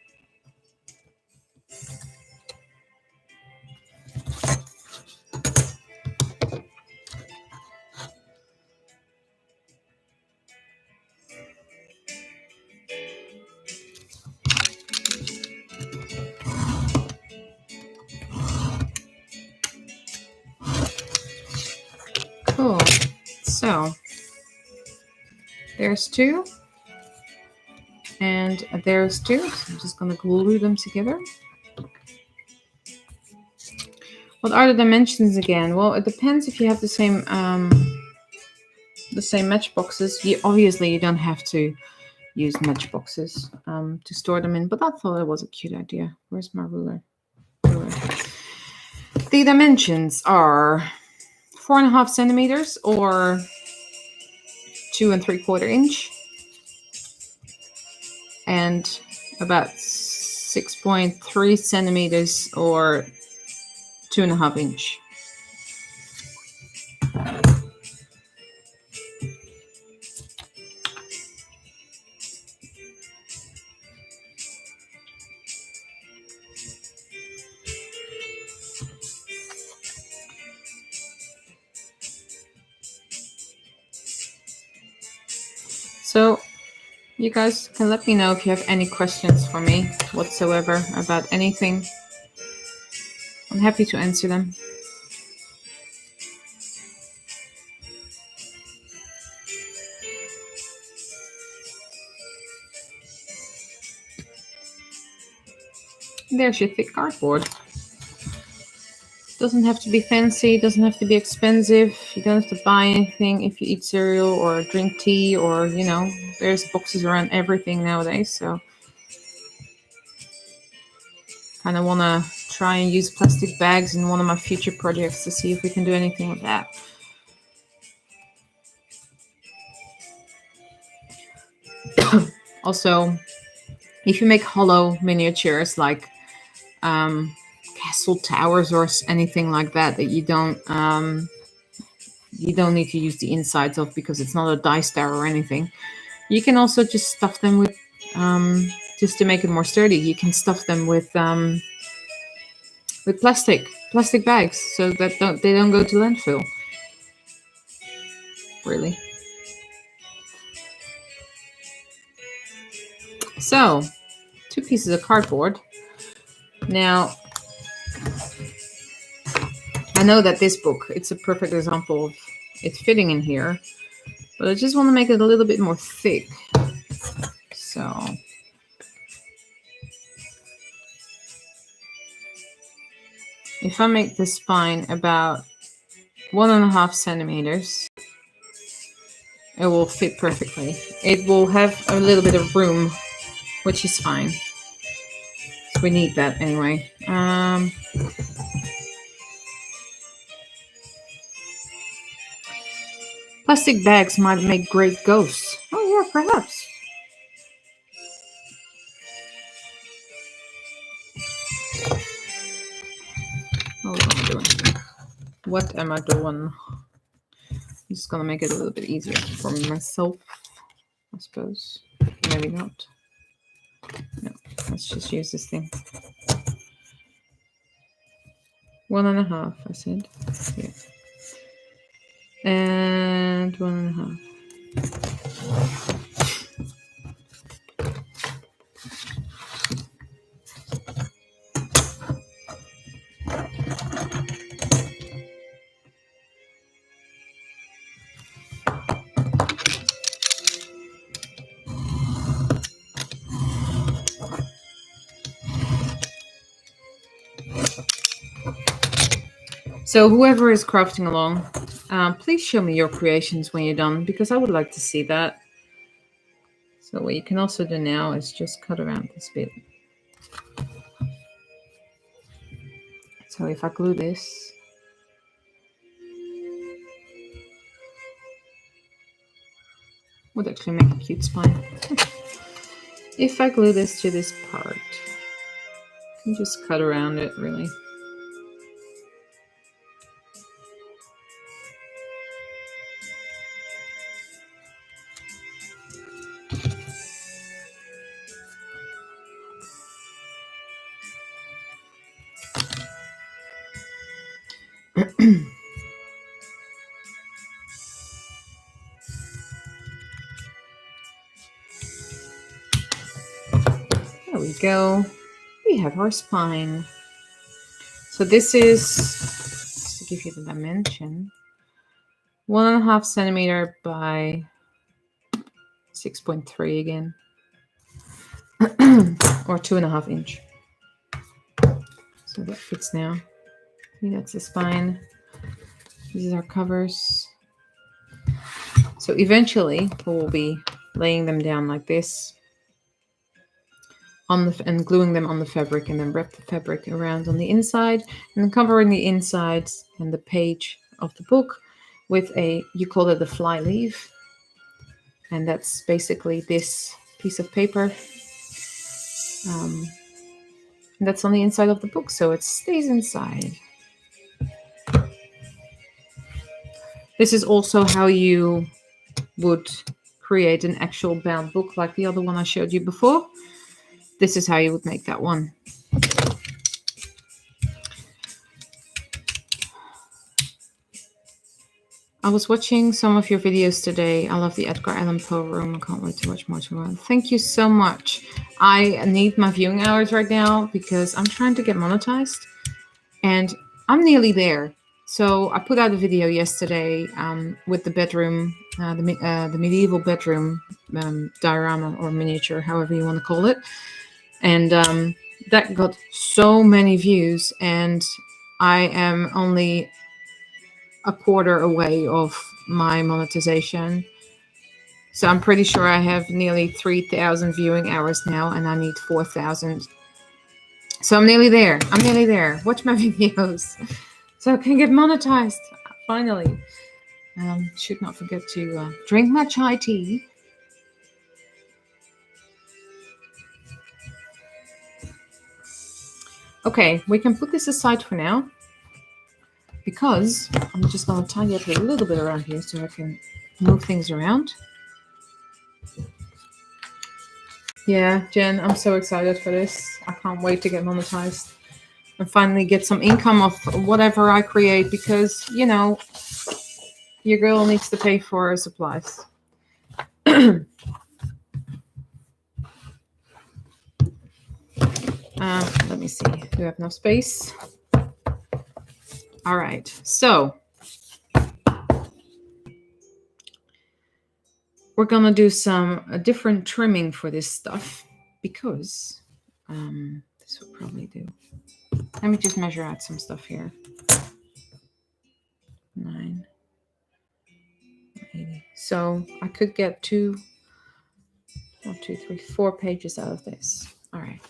[SPEAKER 1] Cool. So there's two, and there's two. So I'm just gonna glue them together. What are the dimensions again? Well, it depends if you have the same matchboxes. You don't have to use matchboxes to store them in, but I thought it was a cute idea. Where's my ruler? The dimensions are 4.5 centimeters or 2 3/4 inch, and about 6.3 centimeters or 2.5 inch. So you guys can let me know if you have any questions for me whatsoever about anything. I'm happy to answer them. There's your thick cardboard. Doesn't have to be fancy, doesn't have to be expensive. You don't have to buy anything if you eat cereal or drink tea, or there's boxes around everything nowadays. So kind of want to try and use plastic bags in one of my future projects to see if we can do anything with that. Also, if you make hollow miniatures like castle towers or anything like that you don't need to use the insides of, because it's not a dice tower or anything, you can also just stuff them with just to make it more sturdy. You can stuff them with plastic bags so that they don't go to landfill. Really. So 2 pieces of cardboard. Now I know that this book, it's a perfect example of it fitting in here, but I just want to make it a little bit more thick. So if I make the spine about 1.5 centimeters, it will fit perfectly. It will have a little bit of room, which is fine. So we need that anyway. Plastic bags might make great ghosts. Oh yeah, perhaps. What am I doing? I'm just gonna make it a little bit easier for myself, I suppose. Maybe not. No, let's just use this thing. 1.5, I said. Yeah. And 1.5. So whoever is crafting along, please show me your creations when you're done, because I would like to see that. So what you can also do now is just cut around this bit. So if I glue this, would actually make a cute spine. If I glue this to this part, I can just cut around it really. There we go. We have our spine. So this is, just to give you the dimension, 1.5 centimeter by 6.3 again, or 2.5 inch. So that fits now. See, that's the spine. These are our covers. So eventually we'll be laying them down like this on the and gluing them on the fabric, and then wrap the fabric around on the inside, and then covering the insides and the page of the book with a, you call it the fly leaf, and that's basically this piece of paper. That's on the inside of the book, so it stays inside. This is also how you would create an actual bound book like the other one I showed you before. This is how you would make that one. I was watching some of your videos today. I love the Edgar Allan Poe room. I can't wait to watch more tomorrow. Thank you so much. I need my viewing hours right now because I'm trying to get monetized, and I'm nearly there. So I put out a video yesterday with the bedroom, the medieval bedroom diorama or miniature, however you want to call it. And that got so many views, and I am only a quarter away of my monetization. So I'm pretty sure I have nearly 3,000 viewing hours now, and I need 4,000. So I'm nearly there. Watch my videos so I can get monetized finally. Should not forget to drink my chai tea. Okay, we can put this aside for now, because I'm just going to tidy up a little bit around here so I can move things around. Yeah, Jen, I'm so excited for this. I can't wait to get monetized and finally get some income of whatever I create, because, you know, your girl needs to pay for her supplies. Let me see. Do we have enough space? All right. So we're going to do some different trimming for this stuff, because this will probably do. Let me just measure out some stuff here. 980. So I could get 4 pages out of this. All right.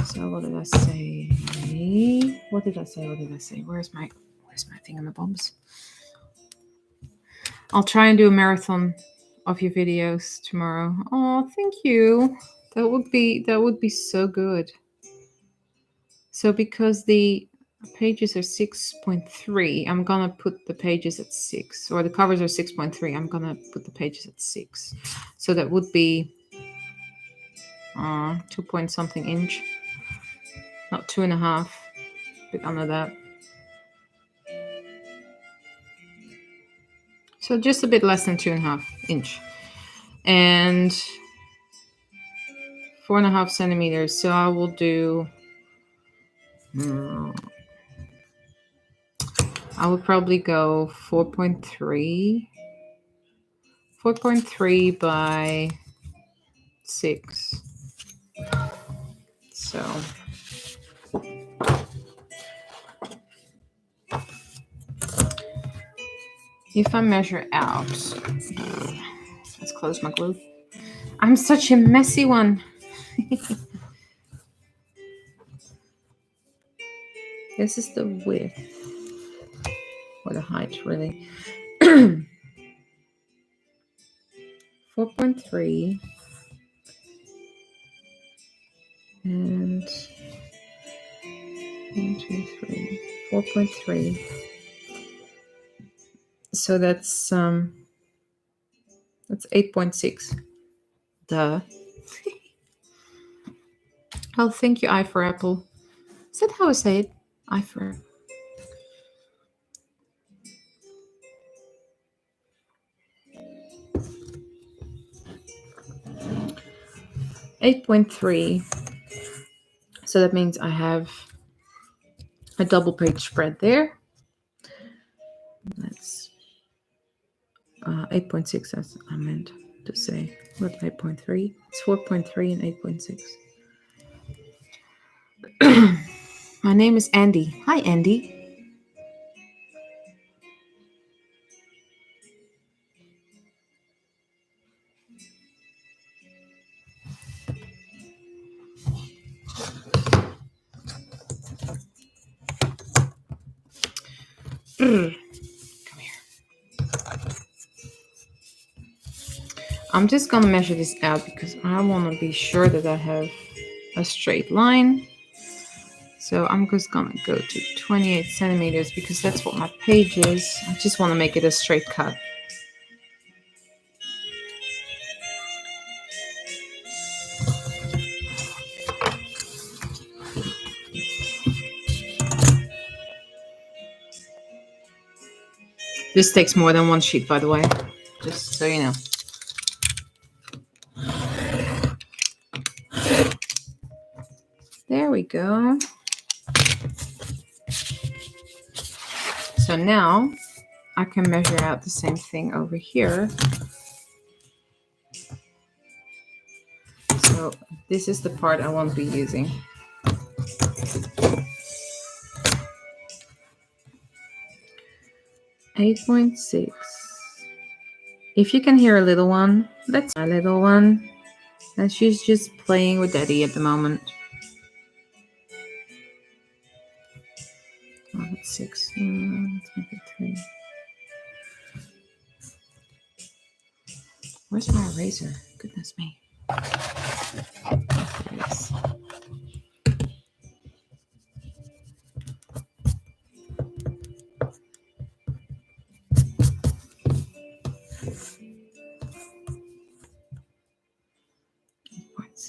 [SPEAKER 1] So what did I say? Where's my thingamabobs? I'll try and do a marathon of your videos tomorrow. Oh, thank you. That would be so good. So because the pages are 6.3, I'm gonna put the pages at 6, or the covers are 6.3. I'm gonna put the pages at 6. So that would be 2 point something inch, not 2.5, a bit under that. So just a bit less than 2.5 inch, and 4.5 centimeters. So I will do. I would probably go 4.3 by 6. So if I measure out, let's close my glue. I'm such a messy one. This is the width, or the height, really. 4.3 and 1, 2, 3, 4.3. So that's 8.6. Duh. Oh, thank you, I for Apple. Is that how I say it? I for 8.3. So that means I have a double page spread there. That's 8.6, as I meant to say. What, 8.3? It's 4.3 and 8.6. My name is Andy. Hi, Andy. Come here. I'm just going to measure this out because I want to be sure that I have a straight line. So I'm just going to go to 28 centimeters because that's what my page is. I just want to make it a straight cut. This takes more than one sheet, by the way, just so you know. There we go. So now I can measure out the same thing over here. So this is the part I won't be using. .6. If you can hear a little one, that's my little one. And she's just playing with Daddy at the moment. Oh, that's 6. Let's make it 3. Where's my eraser? Goodness me. There it is.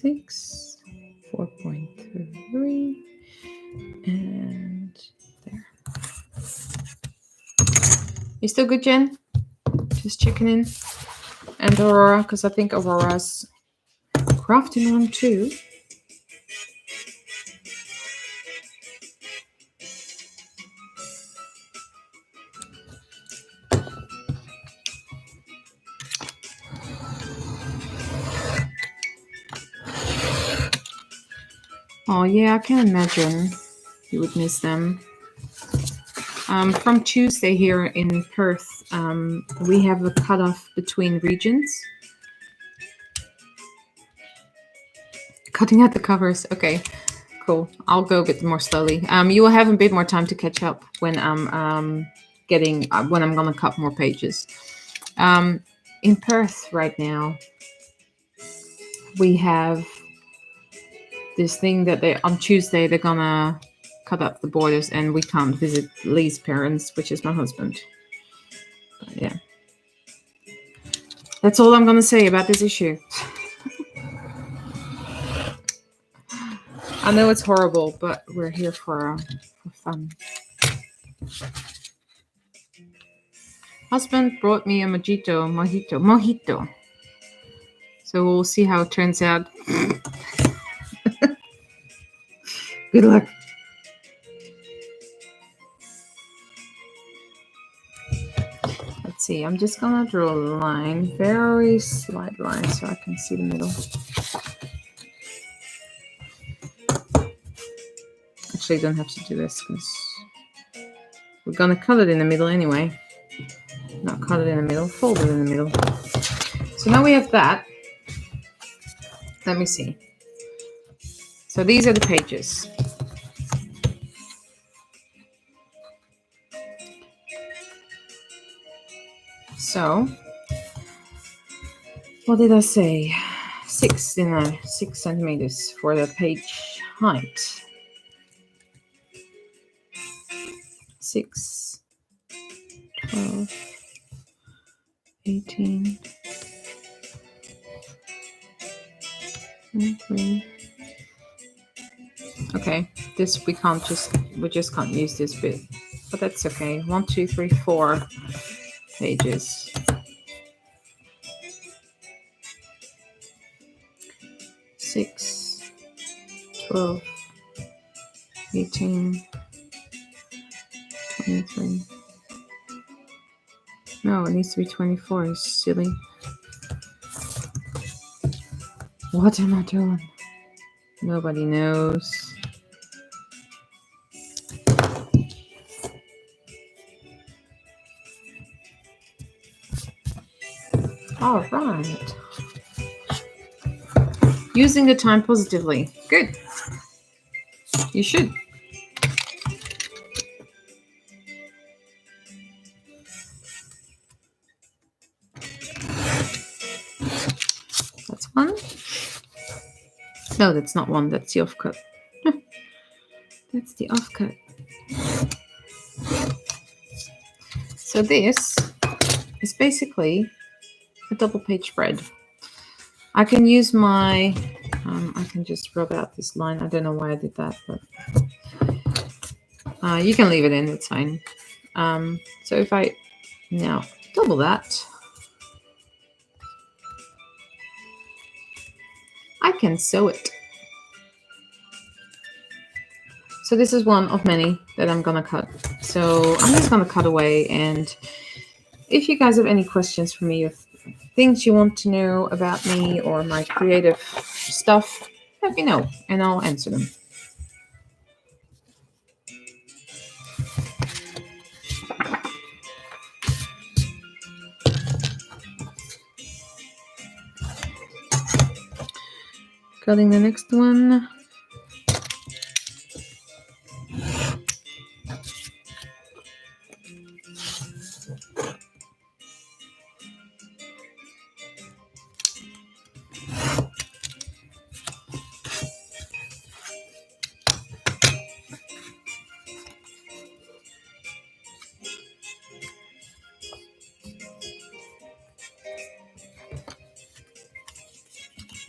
[SPEAKER 1] .6, 4.3, and there. You still good, Jen? Just checking in. And Aurora, because I think Aurora's crafting one too. Oh yeah, I can imagine you would miss them. From Tuesday here in Perth, we have a cutoff between regions. Cutting out the covers. Okay, cool. I'll go a bit more slowly. You will have a bit more time to catch up when I'm when I'm gonna cut more pages. In Perth right now, we have this thing that on Tuesday they're gonna cut up the borders and we can't visit Lee's parents, which is my husband. But yeah, that's all I'm gonna say about this issue. I know it's horrible, but we're here for fun. Husband brought me a mojito. So we'll see how it turns out. Good luck. Let's see, I'm just gonna draw a line, very slight line, so I can see the middle. Actually, don't have to do this because we're gonna cut it in the middle anyway. Not cut it in the middle, fold it in the middle. So now we have that. Let me see. So these are the pages. So What did I say? 6, didn't I? 6 centimeters for the page height. 6, 12, 18, 23. Okay, this we just can't use this bit, but that's okay. 1, 2, 3, 4 pages. 6, 12, 18, 23. No, it needs to be 24. It's silly. What am I doing? Nobody knows. All right. Using the time positively. Good. You should. That's one. No, that's not one. That's the offcut. That's the offcut. So this is basically a double page spread. I can use my, I can just rub out this line. I don't know why I did that, but you can leave it in, it's fine. So if I now double that, I can sew it. So this is one of many that I'm gonna cut. So I'm just gonna cut away, and if you guys have any questions for me, if things you want to know about me or my creative stuff, let me know and I'll answer them. Cutting the next one.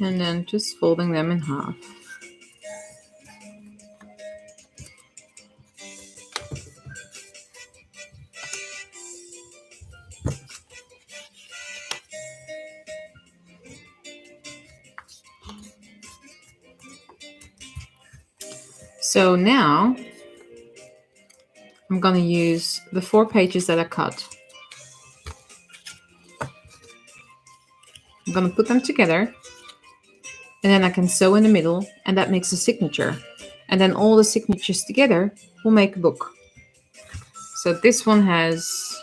[SPEAKER 1] And then just folding them in half. So now I'm going to use the 4 pages that I cut. I'm going to put them together, and then I can sew in the middle, and that makes a signature. And then all the signatures together will make a book. So this one has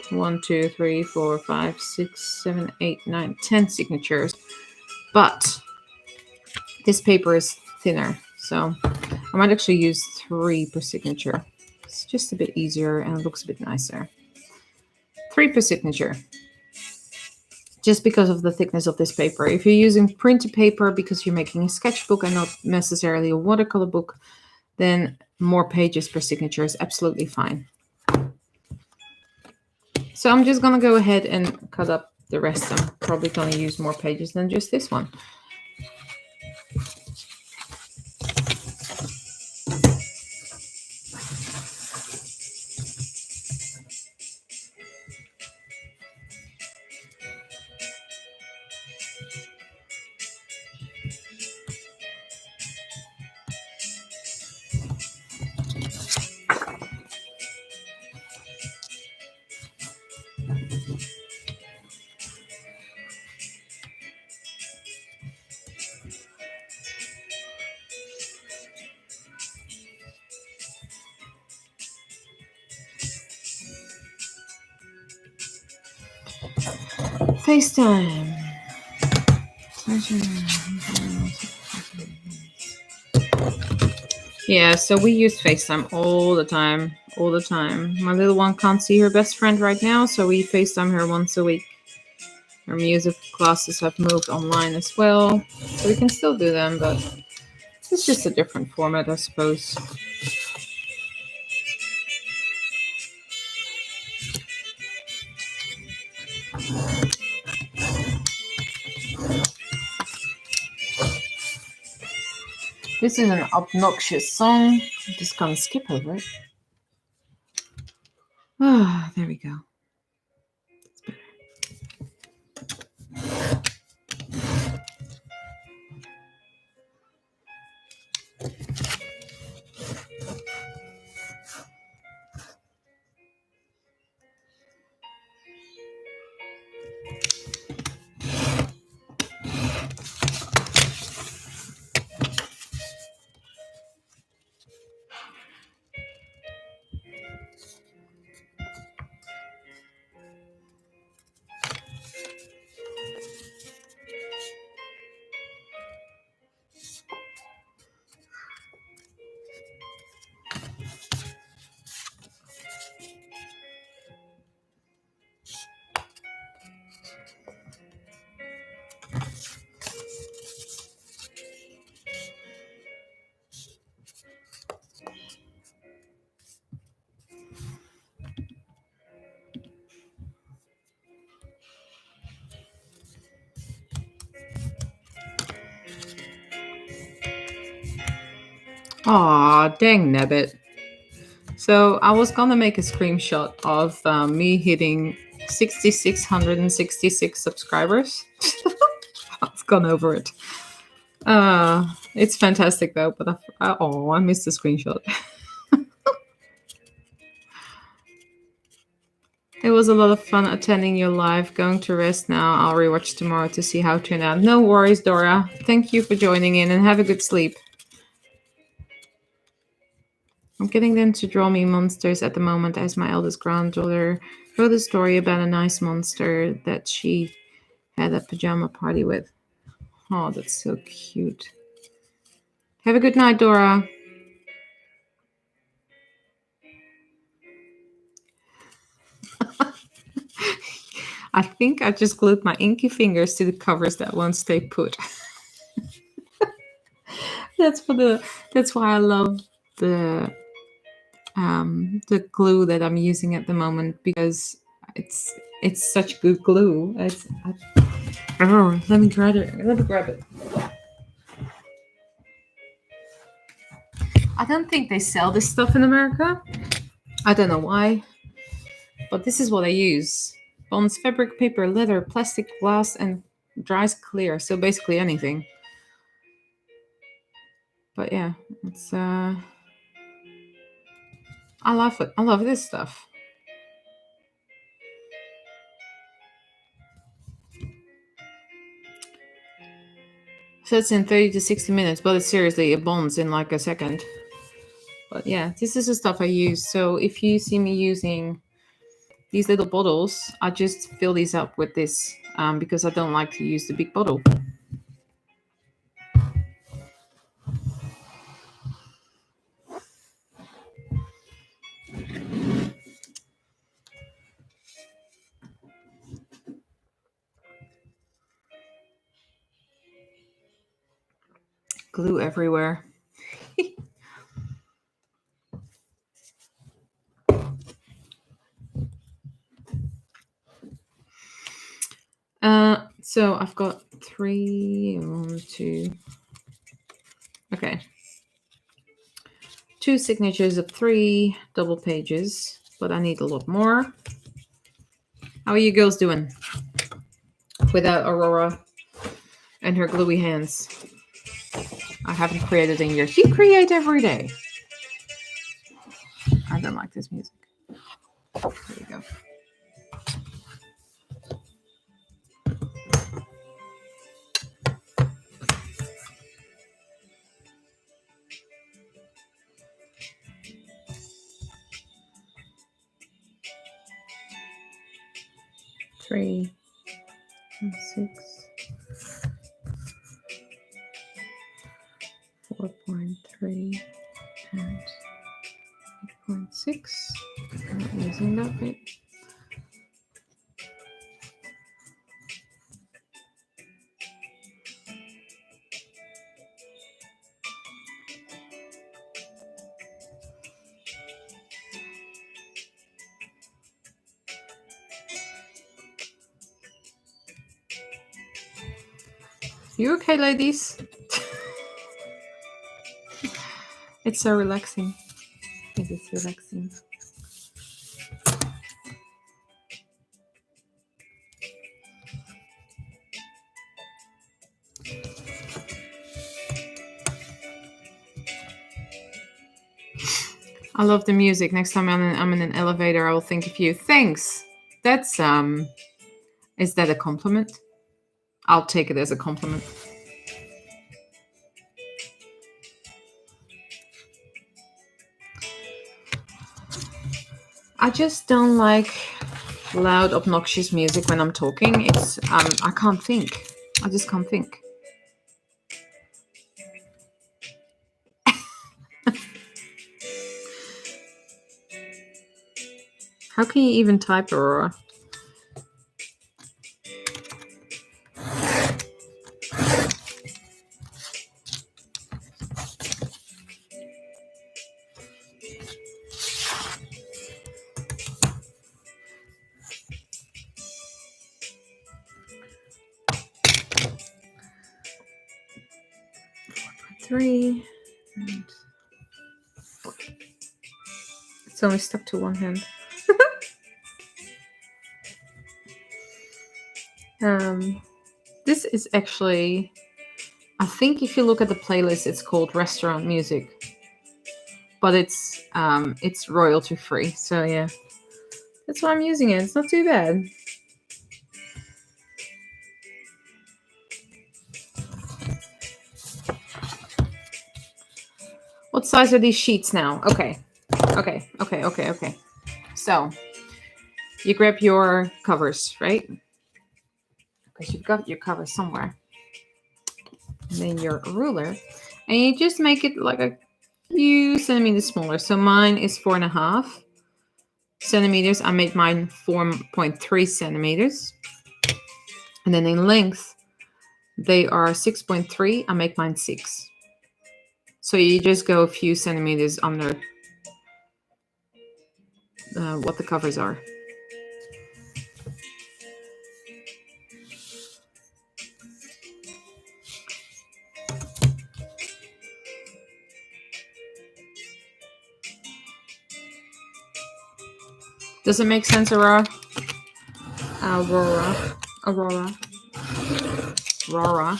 [SPEAKER 1] 1, 2, 3, 4, 5, 6, 7, 8, 9, 10 signatures. But this paper is thinner, so I might actually use 3 per signature. It's just a bit easier and it looks a bit nicer. 3 per signature. Just because of the thickness of this paper. If you're using printed paper because you're making a sketchbook and not necessarily a watercolor book, then more pages per signature is absolutely fine. So I'm just going to go ahead and cut up the rest. I'm probably going to use more pages than just this one. FaceTime. Yeah, so we use FaceTime all the time. All the time. My little one can't see her best friend right now, so we FaceTime her once a week. Our music classes have moved online as well, so we can still do them, but it's just a different format, I suppose. This is an obnoxious song. I'm just gonna skip over it. Ah, there we go. Aw, dang nabbit. So I was gonna make a screenshot of me hitting 6,666 subscribers. I've gone over it. It's fantastic though, but I missed the screenshot. It was a lot of fun attending your live. Going to rest now. I'll rewatch tomorrow to see how it turned out. No worries, Dora. Thank you for joining in and have a good sleep. I'm getting them to draw me monsters at the moment as my eldest granddaughter wrote a story about a nice monster that she had a pajama party with. Oh, that's so cute. Have a good night, Dora. I think I just glued my inky fingers to the covers that won't stay put. That's why I love the glue that I'm using at the moment, because it's such good glue. Let me grab it. I don't think they sell this stuff in America. I don't know why, but this is what I use. Bonds fabric, paper, leather, plastic, glass, and dries clear. So basically anything. But yeah, it's I love it. I love this stuff. So it's in 30 to 60 minutes, but it's seriously, it bonds in like a second. But yeah, this is the stuff I use. So if you see me using these little bottles, I just fill these up with this because I don't like to use the big bottle. Glue everywhere. So I've got 3, 1, 2. Okay. 2 signatures of 3 double pages, but I need a lot more. How are you girls doing without Aurora and her gluey hands? I haven't created in years. You create every day. I don't like this music. There you go. Three and 6, 4.3 and 8.6. I'm not using that bit. You okay, ladies? It's so relaxing. It is relaxing. I love the music. Next time I'm in an elevator, I will think of you. Thanks. That's is that a compliment? I'll take it as a compliment. I just don't like loud, obnoxious music when I'm talking. It's I can't think. I just can't think. How can you even type, Aurora? Three. And it's only stuck to one hand. This is actually, I think if you look at the playlist, it's called restaurant music, but it's royalty free. So yeah, that's why I'm using it. It's not too bad. What size are these sheets now? Okay. So you grab your covers, right? Because you've got your cover somewhere. And then your ruler. And you just make it like a few centimeters smaller. So mine is 4.5 centimeters. I made mine 4.3 centimeters. And then in length, they are 6.3. I make mine 6. So you just go a few centimeters under what the covers are. Does it make sense, Aurora? Aurora. Roar.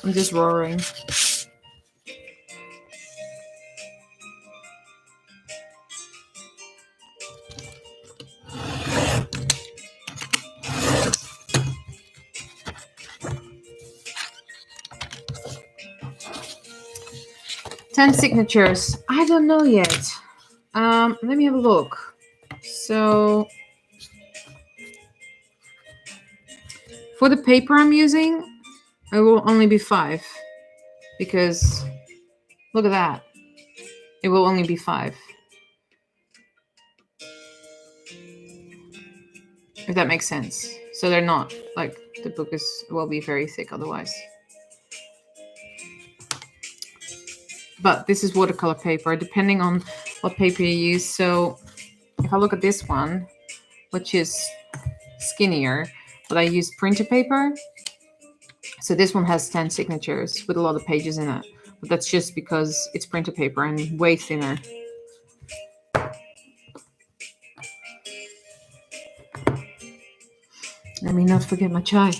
[SPEAKER 1] I'm just roaring. Ten signatures. I don't know yet. Let me have a look. So for the paper I'm using, it will only be 5 because look at that. It will only be 5. If that makes sense. So they're not like the book will be very thick otherwise. But this is watercolor paper, depending on what paper you use. So if I look at this one, which is skinnier, but I use printer paper. So this one has 10 signatures with a lot of pages in it. But that's just because it's printer paper and way thinner. Let me not forget my chai.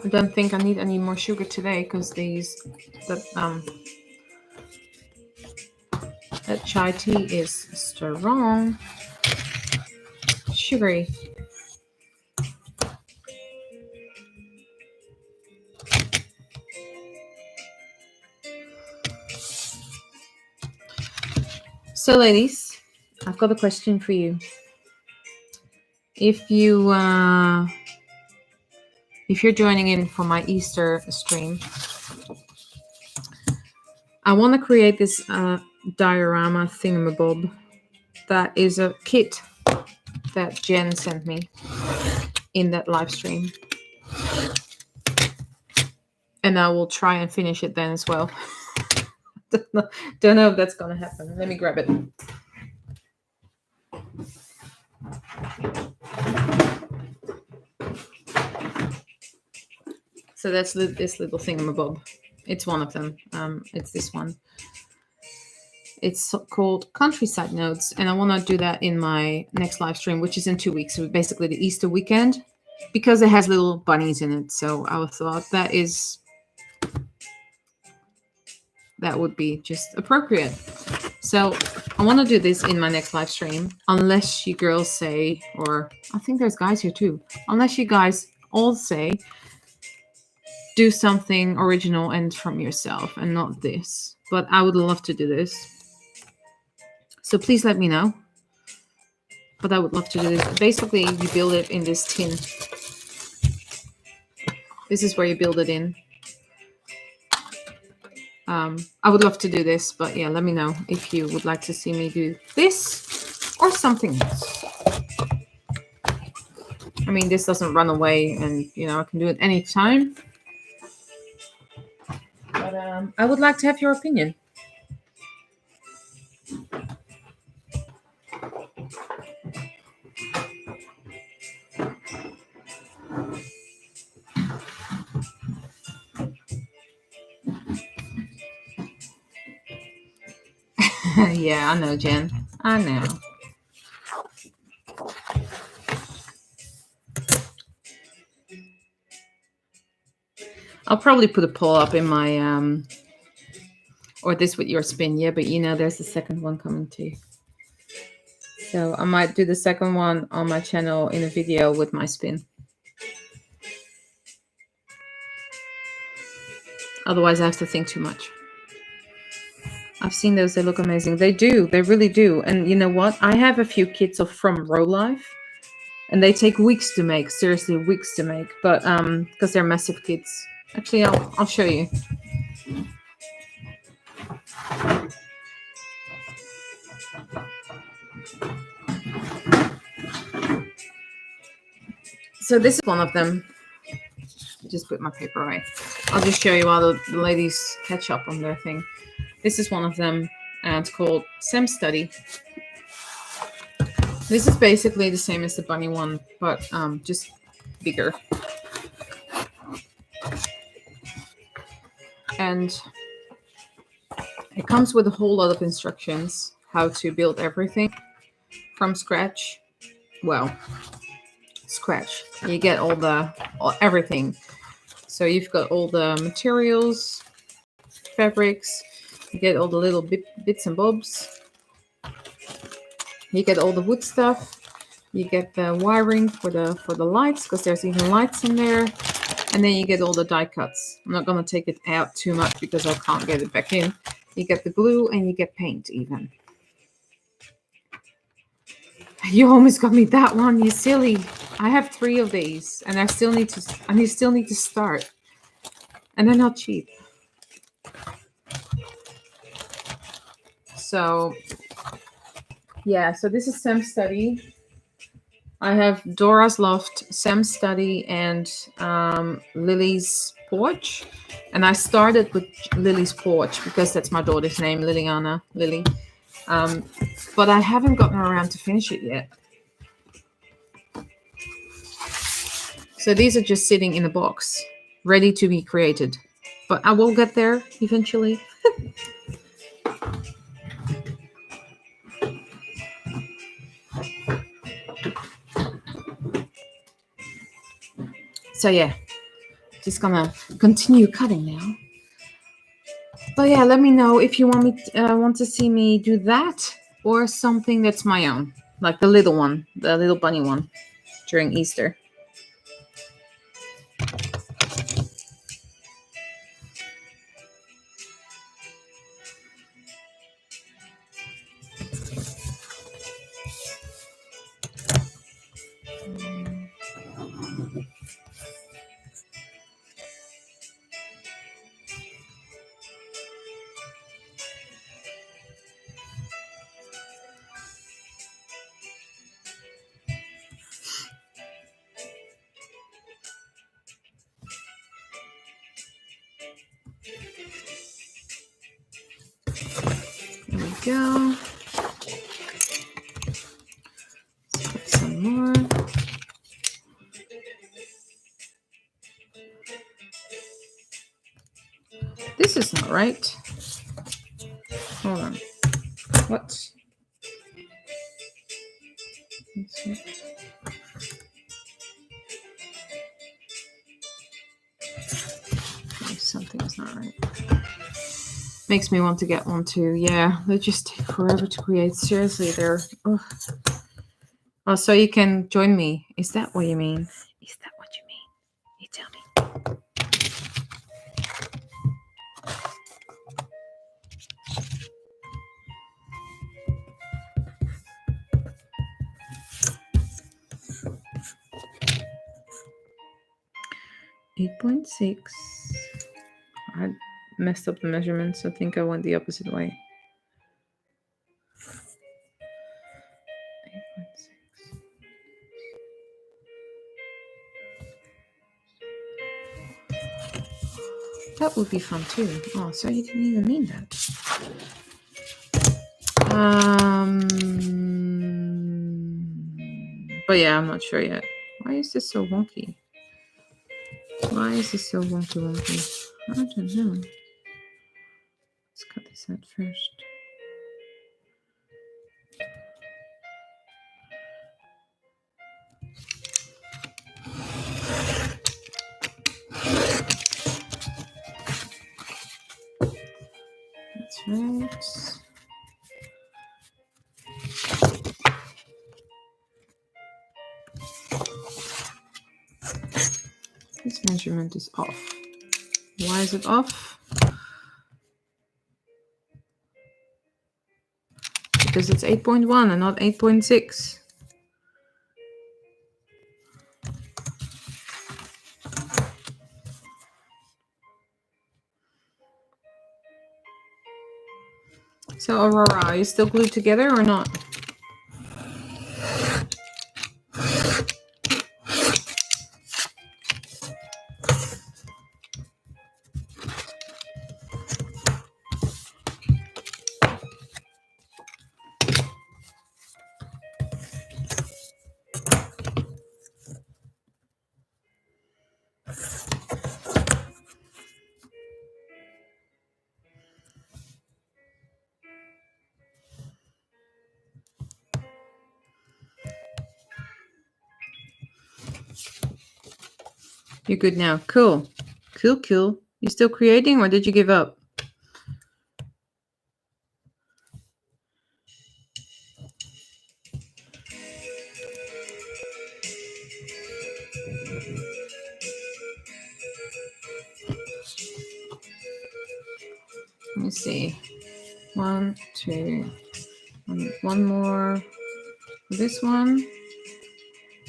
[SPEAKER 1] I don't think I need any more sugar today because that chai tea is strong, sugary. So, ladies, I've got a question for you. If you're joining in for my Easter stream, I want to create this diorama thingamabob. That is a kit that Jen sent me in that live stream. And I will try and finish it then as well. Don't know if that's gonna happen. Let me grab it. So that's this little thingamabob. It's one of them. It's this one. It's called Countryside Notes, and I want to do that in my next live stream, which is in 2 weeks. So basically the Easter weekend, because it has little bunnies in it. So I thought that would be just appropriate. So I want to do this in my next live stream, unless you girls say, or I think there's guys here too, unless you guys all say, do something original and from yourself and not this. But I would love to do this. So please let me know. But I would love to do this. Basically, you build it in this tin. This is where you build it in. I would love to do this, but yeah, let me know if you would like to see me do this or something else. I mean, this doesn't run away, and I can do it anytime. But I would like to have your opinion. Yeah, I know, Jen. I know. I'll probably put a poll up in my or this with your spin, yeah, but there's a second one coming too. So I might do the second one on my channel in a video with my spin. Otherwise I have to think too much. I've seen those, they look amazing. They do, they really do. And you know what? I have a few kits of From Row Life, and they take weeks to make, seriously weeks to make, but because they're massive kits. Actually, I'll show you. So this is one of them. Just put my paper away. I'll just show you while the ladies catch up on their thing. This is one of them, and it's called Sem Study. This is basically the same as the bunny one, but just bigger. And it comes with a whole lot of instructions how to build everything from scratch. Well, scratch. You get everything. So you've got all the materials, fabrics. You get all the little bits and bobs. You get all the wood stuff. You get the wiring for the lights, because there's even lights in there. And then you get all the die cuts. I'm not going to take it out too much because I can't get it back in. You get the glue and you get paint even. You almost got me that one, you silly. I have 3 of these, and I still need to start. And they're not cheap. So yeah, so this is Sem Study. I have Dora's Loft, Sem Study, and Lily's Porch. And I started with Lily's Porch because that's my daughter's name, Liliana, Lily. But I haven't gotten around to finish it yet. So these are just sitting in a box, ready to be created. But I will get there eventually. So yeah, just gonna continue cutting now. But yeah, let me know if you want to see me do that or something that's my own, like the little one, the little bunny one during Easter. go. Let's put some more. This is not right. Hold on. What? Something is not right. Makes me want to get one too. Yeah, they just take forever to create. Seriously, they're. Oh, so you can join me. Is that what you mean? Is that what you mean? You tell me. 8.6. I messed up the measurements. I think I went the opposite way. 8.6. That would be fun too. Oh, so you didn't even mean that. But yeah, I'm not sure yet. Why is this so wonky? Why is this so wonky? I don't know. Let's cut this out first. That's right. This measurement is off. Why is it off? Because it's 8.1 and not 8.6. So Aurora, are you still glued together or not? You're good now. Cool. Cool. You still creating or did you give up? Let me see. 1, 2. One more. This one.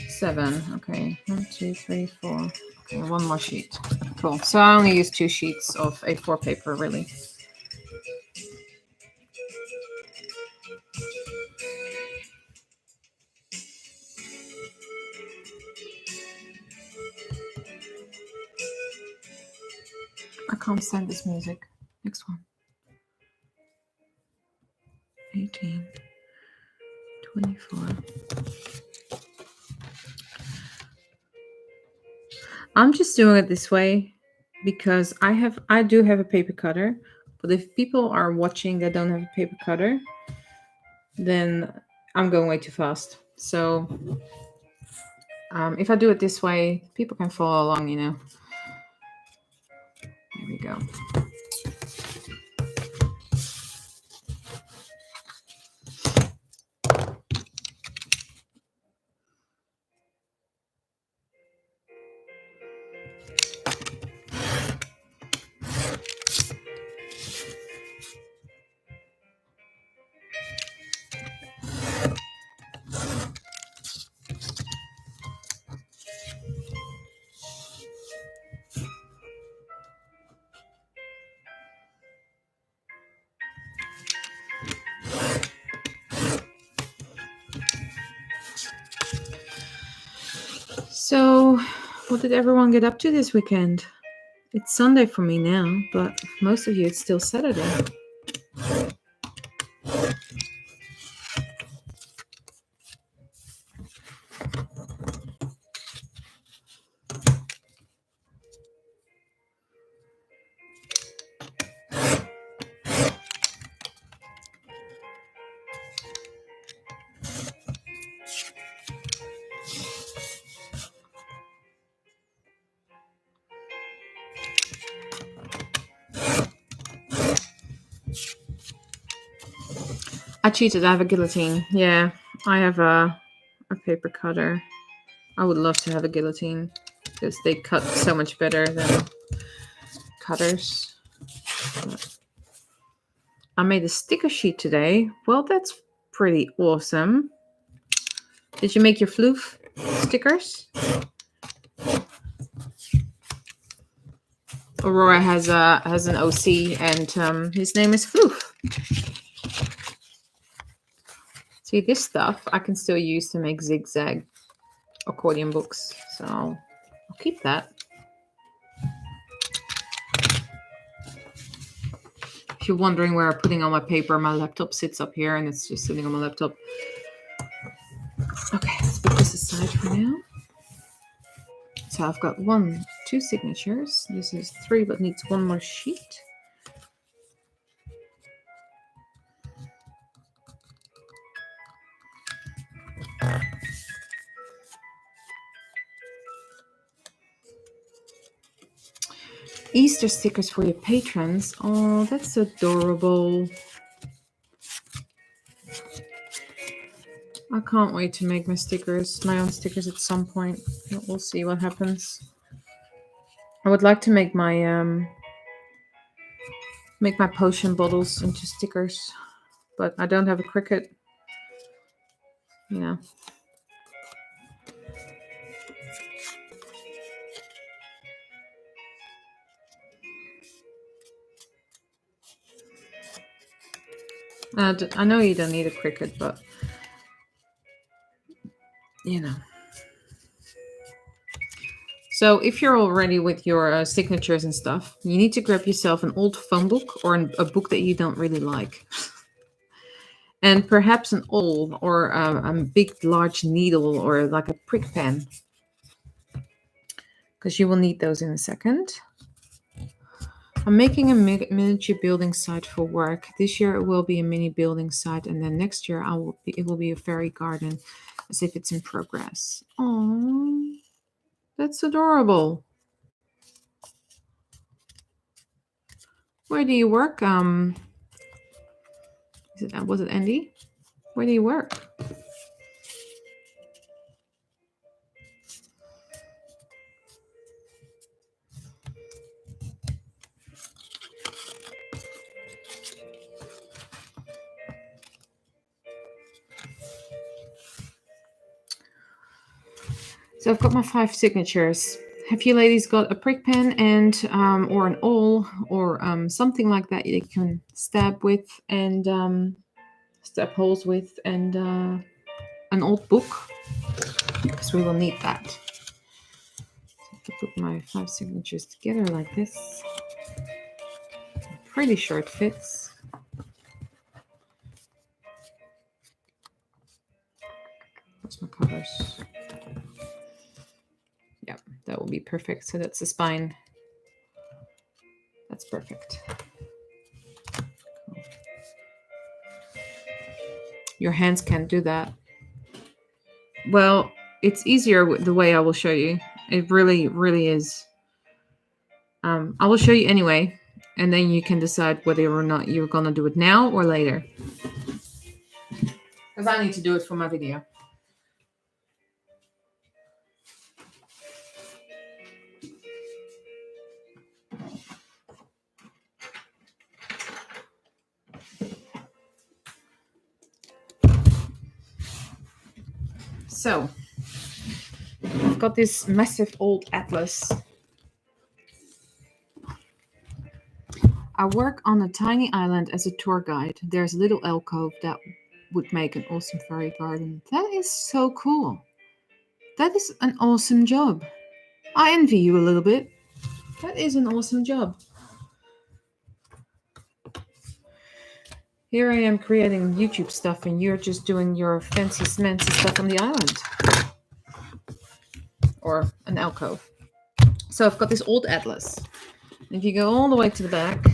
[SPEAKER 1] 7. Okay. 1, 2, 3, 4. Okay, one more sheet. Cool. So I only use 2 sheets of A4 paper, really. I can't stand this music. Next one. 18. 24. I'm just doing it this way because I do have a paper cutter, but if people are watching that don't have a paper cutter, then I'm going way too fast. So if I do it this way, people can follow along, you know. There we go. So, what did everyone get up to this weekend? It's Sunday for me now, but for most of you, it's still Saturday. I cheated. I have a guillotine. Yeah, I have a paper cutter. I would love to have a guillotine because they cut so much better than cutters. I made a sticker sheet today. Well, that's pretty awesome. Did you make your floof stickers? Aurora has an OC, and his name is Floof. See, this stuff I can still use to make zigzag accordion books, so I'll keep that. If you're wondering where I'm putting all my paper, my laptop sits up here, and it's just sitting on my laptop. Okay, let's put this aside for now. So I've got 2 signatures. This is 3, but needs 1 more sheet. Easter stickers for your patrons. Oh, that's adorable. I can't wait to make my own stickers at some point. We'll see what happens. I would like to make my potion bottles into stickers, but I don't have a Cricut. You know. I know you don't need a Cricut, but you know. So if you're all ready with your signatures and stuff, you need to grab yourself an old phone book or a book that you don't really like. And perhaps an awl or a big, large needle or like a prick pen. Because you will need those in a second. I'm making a miniature building site for work. This year it will be a mini building site, and then next year it will be a fairy garden, as if it's in progress. Oh, that's adorable. Where do you work? Was it Andy? Where do you work? So I've got my 5 signatures. Have you ladies got a prick pen and or an awl or something like that you can stab with and stab holes with, and an old book? Because we will need that. So I have to put my 5 signatures together like this. I'm pretty sure it fits. What's my colors? Yeah, that will be perfect. So that's the spine. That's perfect. Cool. Your hands can't do that. Well, it's easier the way I will show you. It really, really is. I will show you anyway, and then you can decide whether or not you're going to do it now or later. Because I need to do it for my video. So, I've got this massive old atlas. I work on a tiny island as a tour guide. There's a little alcove that would make an awesome fairy garden. That is so cool. That is an awesome job. I envy you a little bit. That is an awesome job. Here I am creating YouTube stuff and you're just doing your fancy smancy stuff on the island. Or an alcove. So I've got this old atlas. If you go all the way to the back,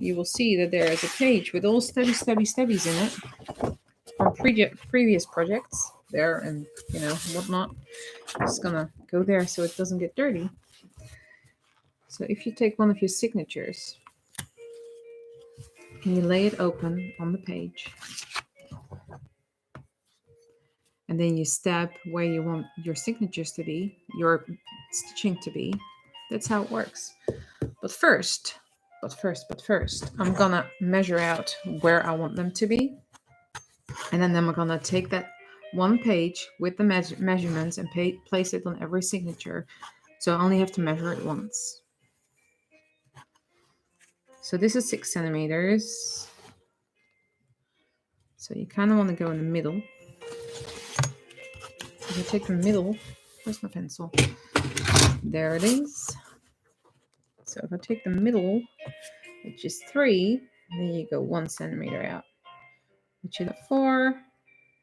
[SPEAKER 1] you will see that there is a page with all stubbies in it from previous projects there and, whatnot. I'm just going to go there so it doesn't get dirty. So if you take one of your signatures, And you lay it open on the page. And then you stab where you want your signatures to be, your stitching to be. That's how it works. But first, I'm gonna measure out where I want them to be. And then I'm gonna take that one page with the measurements and place it on every signature. So I only have to measure it once. So this is 6 centimeters. So you kind of want to go in the middle. If you take the middle, where's my pencil? There it is. So if I take the middle, which is 3, then you go 1 centimeter out, which is 4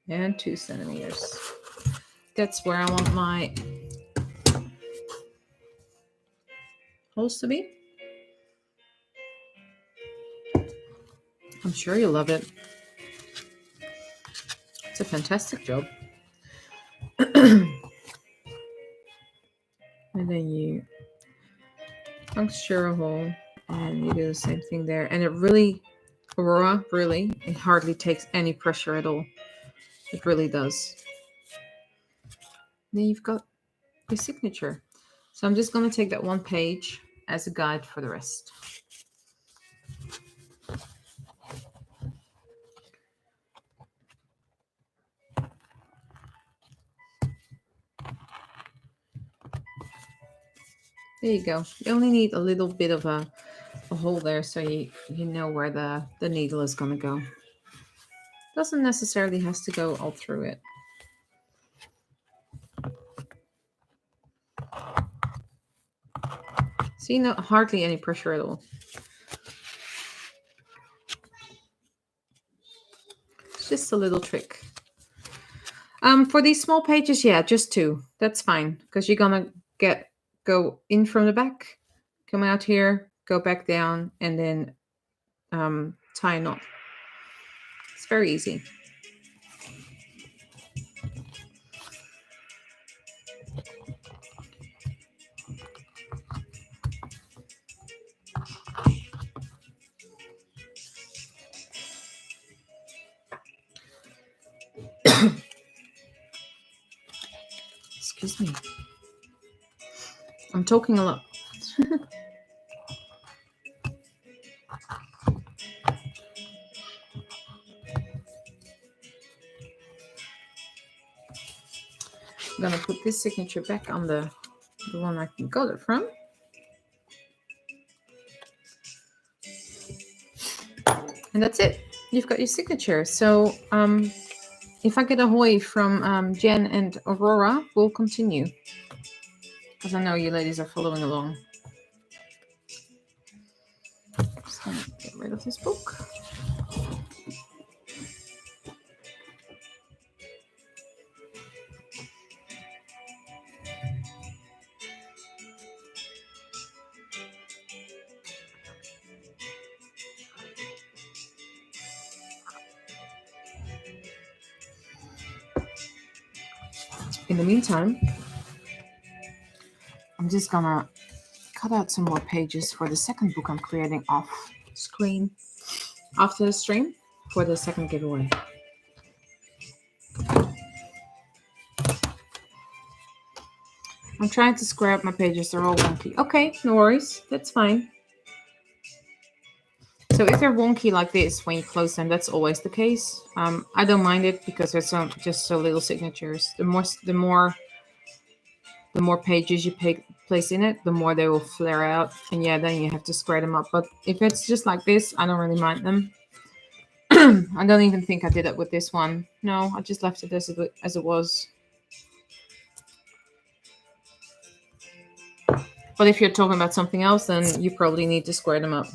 [SPEAKER 1] and 2 centimeters. That's where I want my holes to be. I'm sure you'll love it. It's a fantastic job. And then you puncture a hole and you do the same thing there. And it really, Aurora, really, it hardly takes any pressure at all. It really does. Then you've got your signature. So I'm just going to take that one page as a guide for the rest. There you go. You only need a little bit of a hole there so you know where the needle is going to go. Doesn't necessarily has to go all through it. See, no, hardly any pressure at all. It's just a little trick. For these small pages, yeah, just 2. That's fine because you're gonna go in from the back, come out here, go back down, and then tie a knot. It's very easy. Excuse me. I'm talking a lot. I'm gonna put this signature back on the one I got it from. And that's it. You've got your signature. So if I get a hoy from Jen and Aurora, we'll continue. Because I know you ladies are following along. Just gonna get rid of this book. In the meantime, I'm just gonna cut out some more pages for the second book I'm creating off screen after the stream for the second giveaway. I'm trying to square up my pages. They're all wonky. Okay, no worries. That's fine. So if they're wonky like this when you close them, that's always the case. I don't mind it because there's just so little signatures. The more pages you place in it, the more they will flare out. And yeah, then you have to square them up. But if it's just like this, I don't really mind them. I don't even think I did it with this one. No, I just left it as it was. But if you're talking about something else, then you probably need to square them up.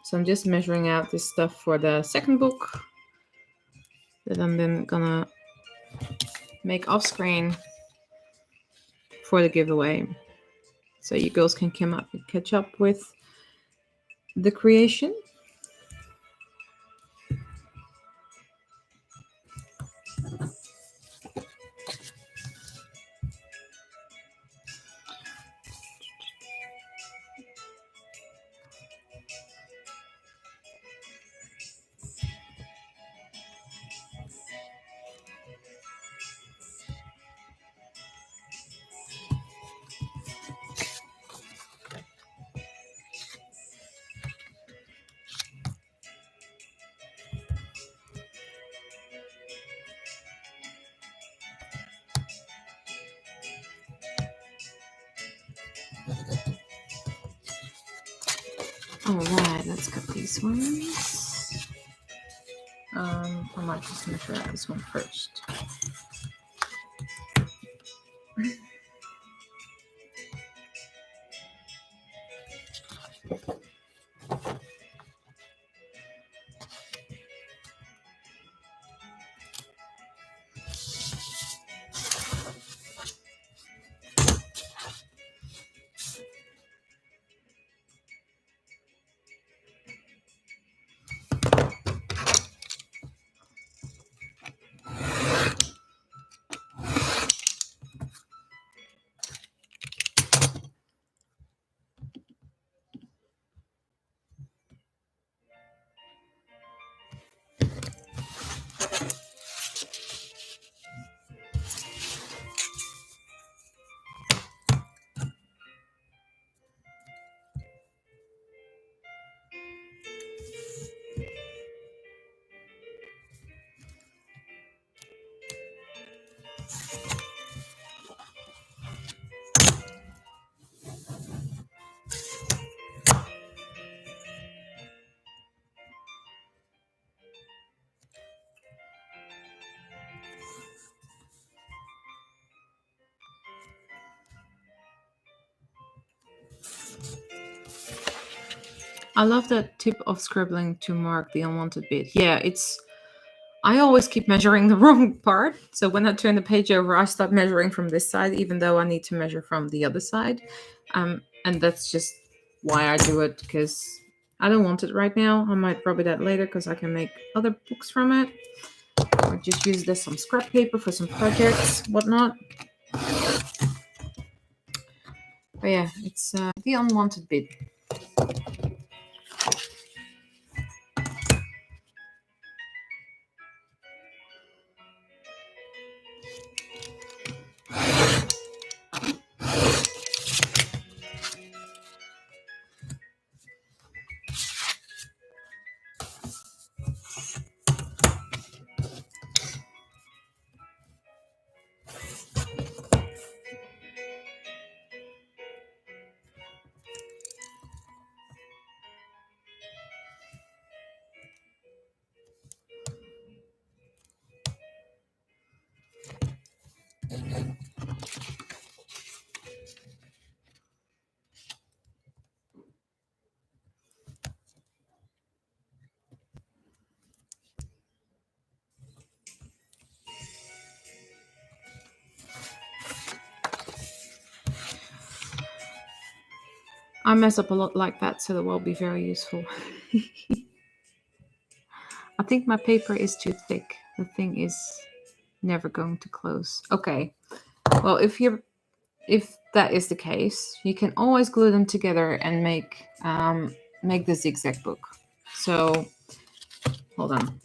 [SPEAKER 1] So I'm just measuring out this stuff for the second book that I'm then gonna make off screen for the giveaway. So you girls can come up and catch up with the creation. All right, let's cut these ones. I might just measure out this one first. I love that tip of scribbling to mark the unwanted bit. Yeah, I always keep measuring the wrong part. So when I turn the page over, I start measuring from this side, even though I need to measure from the other side. And that's just why I do it, because I don't want it right now. I might probably that later because I can make other books from it. Or just use this some scrap paper for some projects, whatnot. But yeah, it's the unwanted bit. I mess up a lot like that, so that will be very useful. I think my paper is too thick. The thing is never going to close. Okay. Well, if that is the case, you can always glue them together and make the zigzag book. So hold on.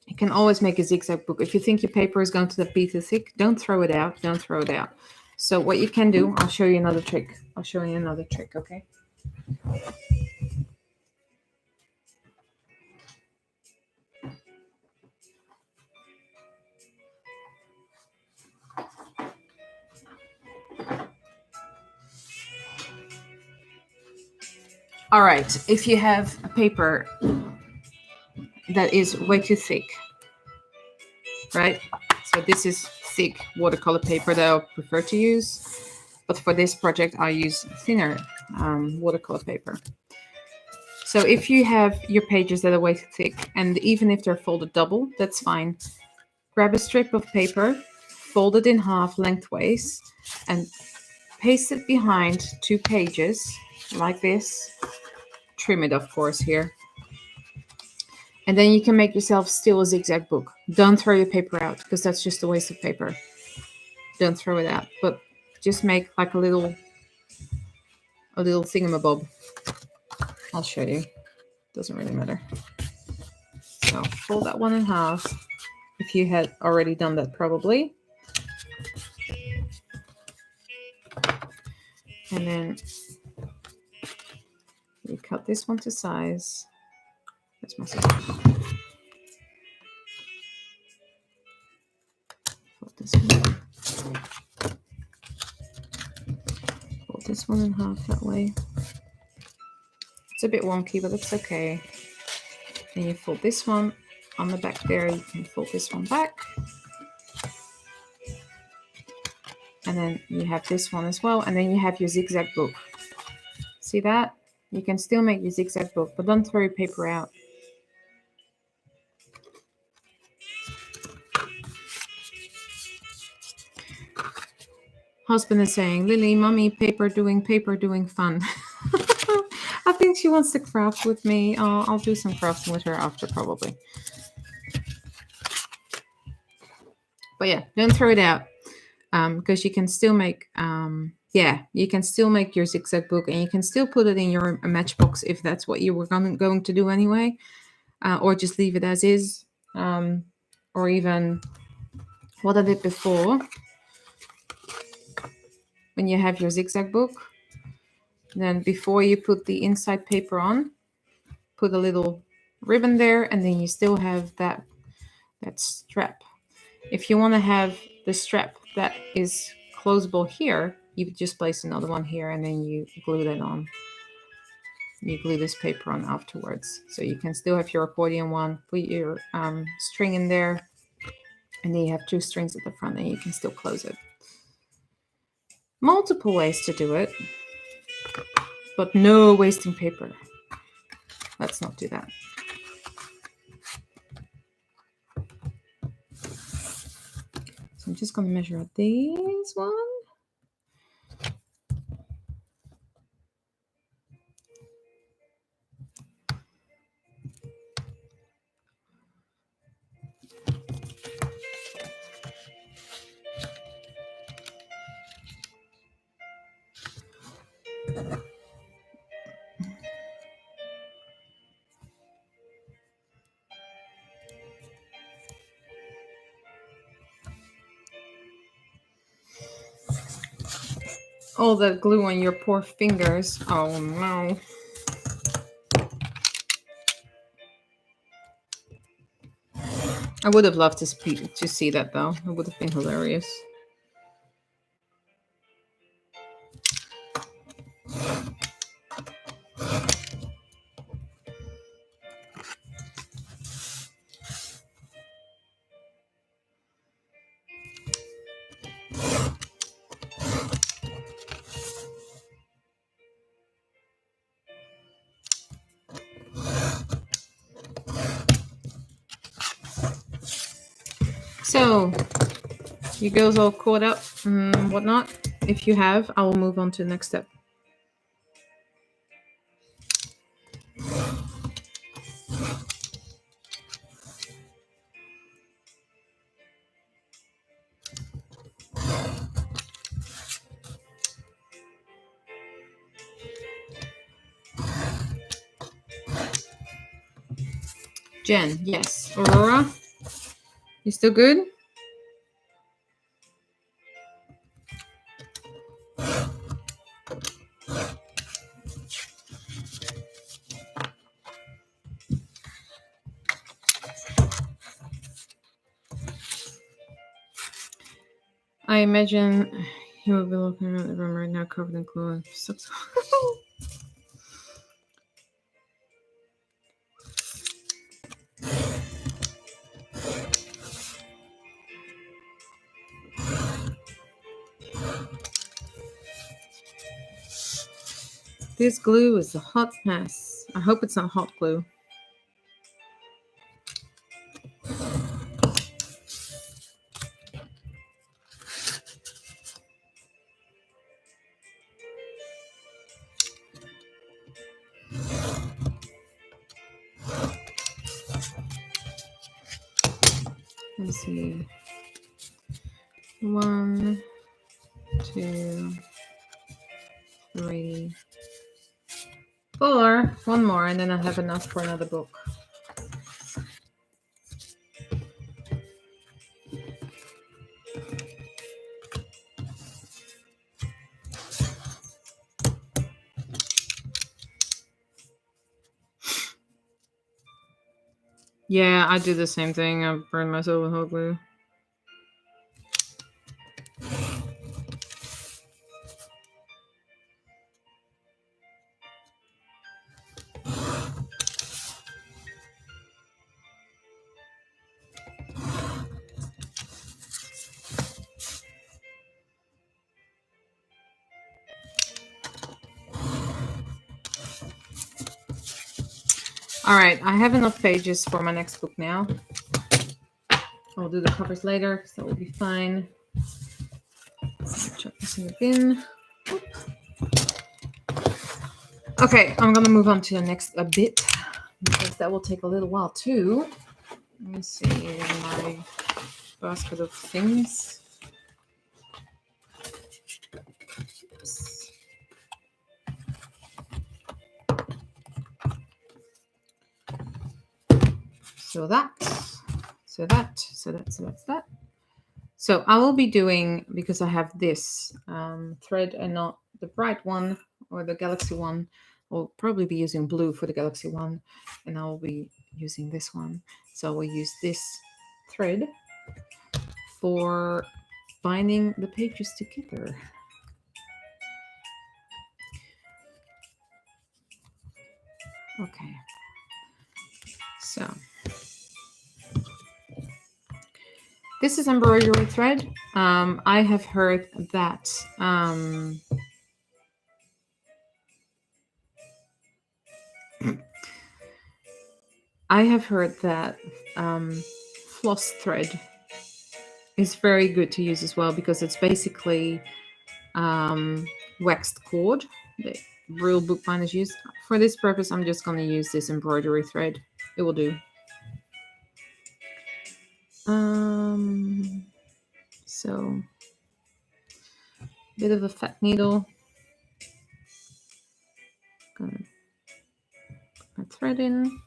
[SPEAKER 1] You can always make a zigzag book. If you think your paper is going to be too thick, don't throw it out. Don't throw it out. So what you can do, I'll show you another trick. Okay? All right. If you have a paper that is way too thick, right? So this is thick watercolor paper that I prefer to use. But for this project, I use thinner watercolor paper. So if you have your pages that are way too thick, and even if they're folded double, that's fine. Grab a strip of paper, fold it in half lengthways, and paste it behind 2 pages like this. Trim it, of course, here. And then you can make yourself still a zigzag book. Don't throw your paper out, because that's just a waste of paper. Don't throw it out, but just make like a little thingamabob. I'll show you. Doesn't really matter. So fold that one in half. If you had already done that, probably. And then you cut this one to size. That's my size. Fold this this one in half that way. It's a bit wonky, but it's okay. Then you fold this one on the back there. You can fold this one back. And then you have this one as well. And then you have your zigzag book. See that? You can still make your zigzag book, but don't throw your paper out. Husband is saying, Lily, mommy, paper doing fun. I think she wants to craft with me. I'll do some crafting with her after probably. But yeah, don't throw it out because you can still make, you can still make your zigzag book and you can still put it in your Matchbox if that's what you were going to do anyway, or just leave it as is, or even what I did before. When you have your zigzag book, then before you put the inside paper on, put a little ribbon there, and then you still have that strap. If you want to have the strap that is closable here, you just place another one here and then you glue that on. You glue this paper on afterwards. So you can still have your accordion one, put your string in there, and then you have 2 strings at the front and you can still close it. Multiple ways to do it, but no wasting paper. Let's not do that. So I'm just going to measure out this one. All that glue on your poor fingers. Oh no. I would have loved to see that though. It would have been hilarious. So, you girls all caught up and whatnot? If you have, I will move on to the next step. Jen, yes. Aurora, you still good? I imagine he will be looking around the room right now covered in glue. This glue is a hot mess. I hope it's not hot glue. Let's see. 1, 2, 3, 4. One more, and then I'll have enough for another book. Yeah, I do the same thing. I burn myself with hot glue. All right, I have enough pages for my next book now. I'll do the covers later, so we'll be fine. Chuck this in the bin. Okay, I'm gonna move on to the next a bit because that will take a little while too. Let me see my basket of things. Oops. So that's that. So I will be doing, because I have this thread and not the bright one or the Galaxy one, I'll probably be using blue for the Galaxy one, and I will be using this one. So we'll use this thread for binding the pages together. Okay. So this is embroidery thread. I have heard that floss thread is very good to use as well, because it's basically waxed cord that real bookbinders use. For this purpose, I'm just going to use this embroidery thread. It will do. So a bit of a fat needle. Gonna put my thread in.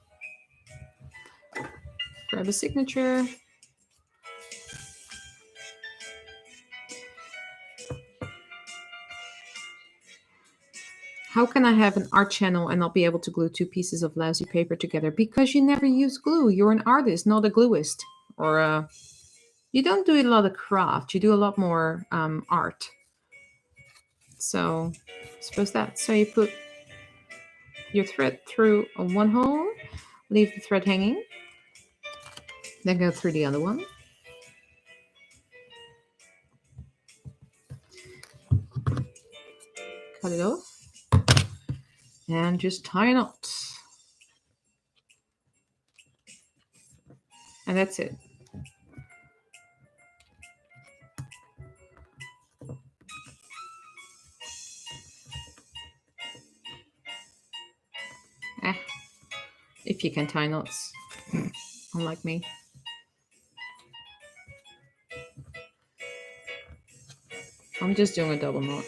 [SPEAKER 1] Grab a signature. How can I have an art channel and not be able to glue two pieces of lousy paper together? Because you never use glue. You're an artist, not a gluist. Or you don't do a lot of craft. You do a lot more art. So suppose that. So you put your thread through one hole, leave the thread hanging, then go through the other one. Cut it off. And just tie a knot. And that's it. If you can tie knots, unlike me. I'm just doing a double knot.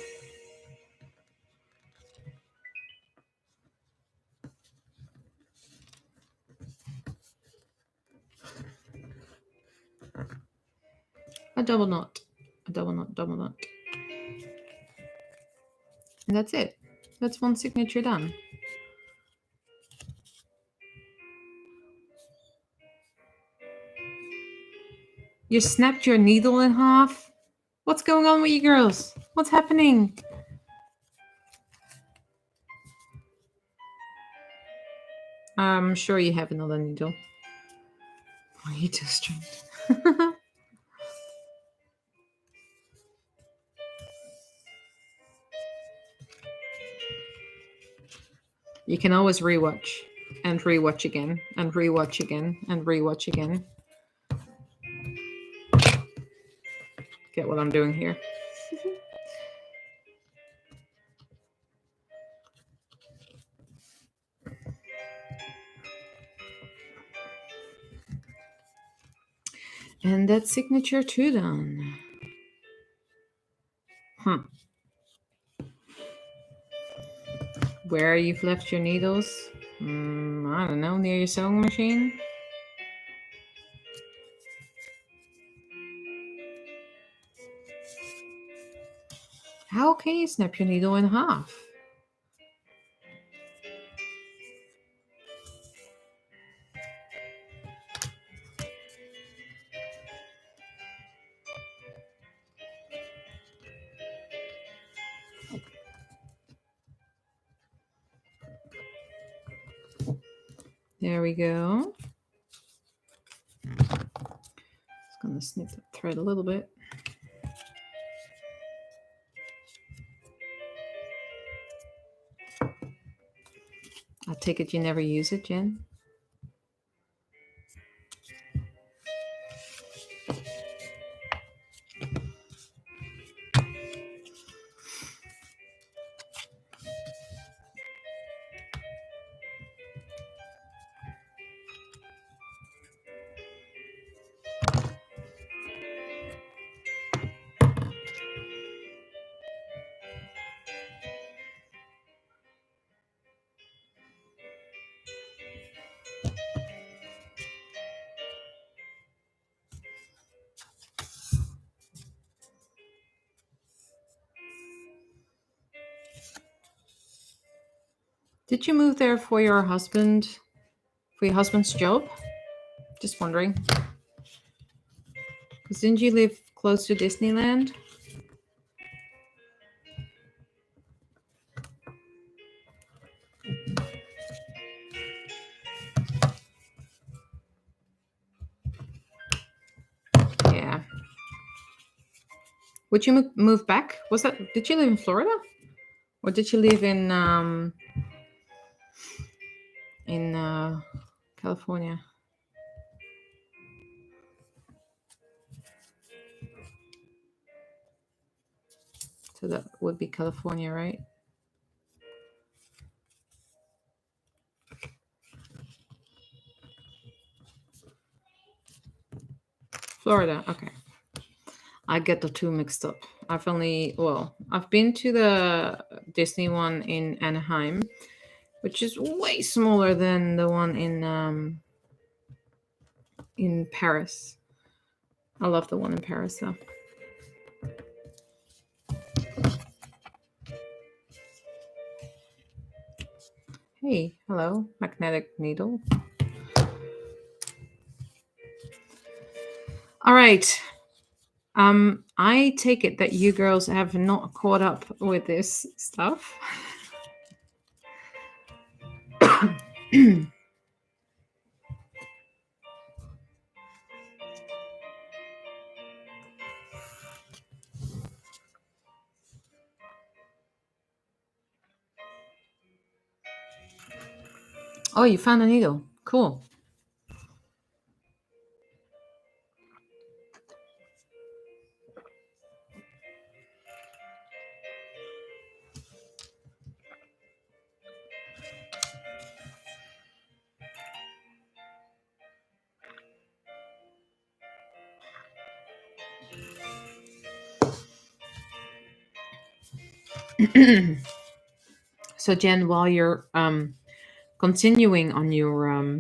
[SPEAKER 1] A double knot, a double knot, double knot. And that's it. That's one signature done. You snapped your needle in half? What's going on with you girls? What's happening? I'm sure you have another needle. Why are you too strange? You can always rewatch and rewatch again and rewatch again and rewatch again. Get what I'm doing here. And that signature too done. Where you've left your needles? I don't know, near your sewing machine? How can you snap your needle in half? There we go. Just gonna snip that thread a little bit. I take it you never use it, Jen? Did you move there for your husband, for your husband's job? Just wondering. Because didn't you live close to Disneyland? Yeah. Would you move back? Was that? Did you live in Florida, or did you live in California? So that would be California, right? Florida. Okay. I get the two mixed up. I've been to the Disney one in Anaheim, which is way smaller than the one in Paris. I love the one in Paris though. Hey, hello, magnetic needle. All right. I take it that you girls have not caught up with this stuff. Oh, you found a needle. Cool. So Jen, while you're continuing on your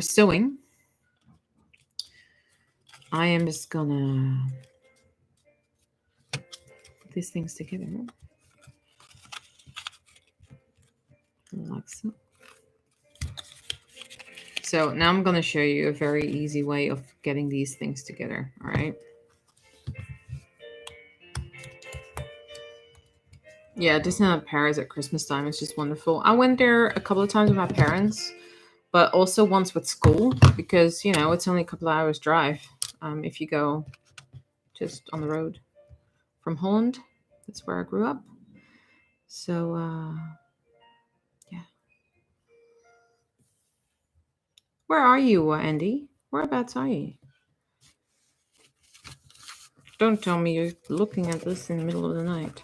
[SPEAKER 1] sewing, I am just gonna put these things together like so. So now I'm gonna show you a very easy way of getting these things together. All right. Yeah, Disneyland Paris at Christmas time is just wonderful. I went there a couple of times with my parents, but also once with school because it's only a couple of hours drive if you go just on the road from Holland. That's where I grew up. So yeah. Where are you, Andy? Whereabouts are you? Don't tell me you're looking at this in the middle of the night.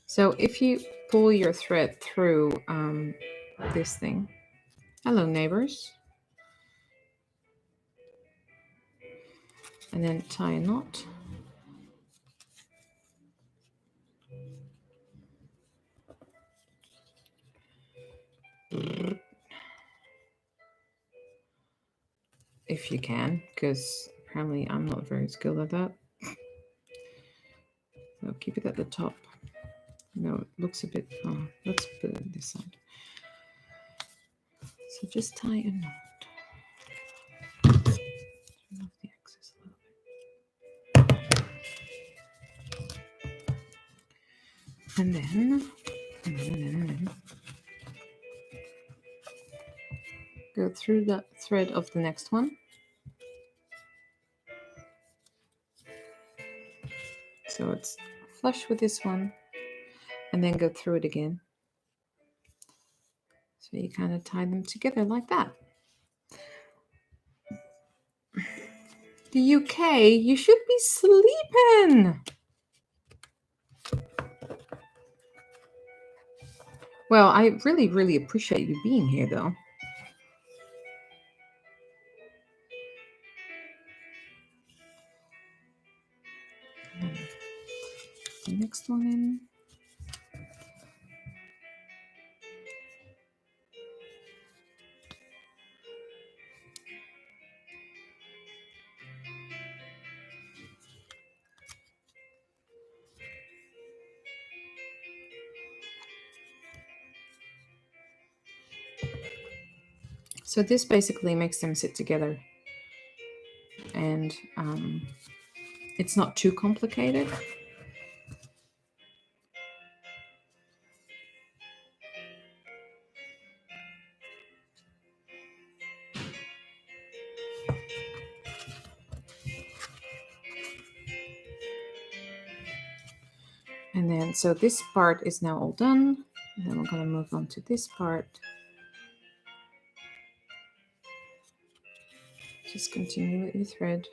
[SPEAKER 1] So if you pull your thread through this thing, hello neighbors, and then tie a knot. If you can, because apparently I'm not very skilled at that. So keep it at the top. No, it looks a bit, let's put it on this side. So just tie a knot. Turn off the excess a little bit. And then go through the thread of the next one. So it's flush with this one, and then go through it again. So you kind of tie them together like that. The UK, you should be sleeping. Well, I really, really appreciate you being here, though. The next one in. So this basically makes them sit together, and it's not too complicated. And then, so this part is now all done. And then we're going to move on to this part. Just continue with your thread.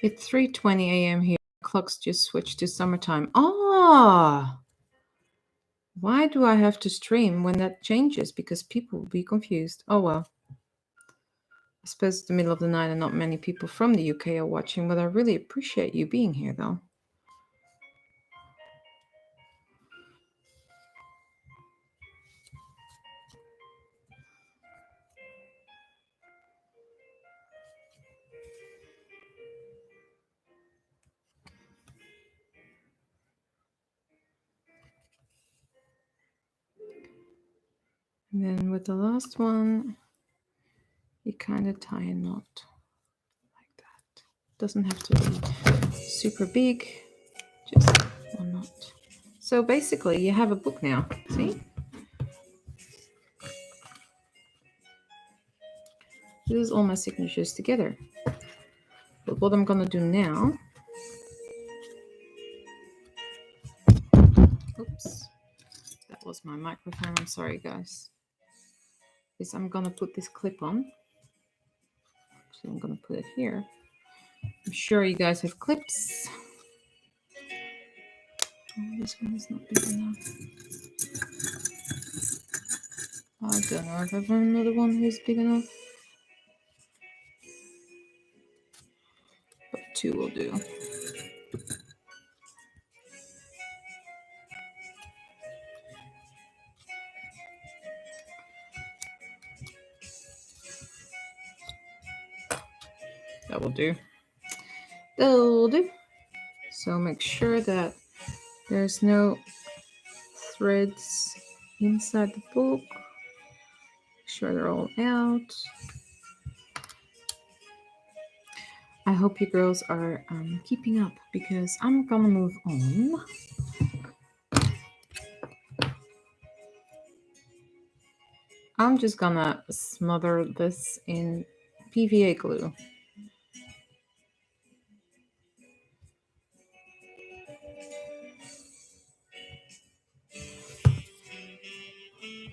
[SPEAKER 1] It's 3:20 a.m. here. Clocks just switched to summertime. Ah, why do I have to stream when that changes? Because people will be confused. Oh well. I suppose it's the middle of the night and not many people from the UK are watching, but I really appreciate you being here though. And then with the last one, you kind of tie a knot like that. Doesn't have to be super big, just one knot. So basically you have a book now, see? This is all my signatures together. But what I'm gonna do now, oops, that was my microphone, I'm sorry guys, is I'm gonna put this clip on. Actually, I'm gonna put it here. I'm sure you guys have clips. Oh, this one is not big enough. I don't know if I have another one who's big enough. But 2 will do. That will do. That'll do. So make sure that there's no threads inside the book. Make sure they're all out. I hope you girls are keeping up because I'm gonna move on. I'm just gonna smother this in PVA glue.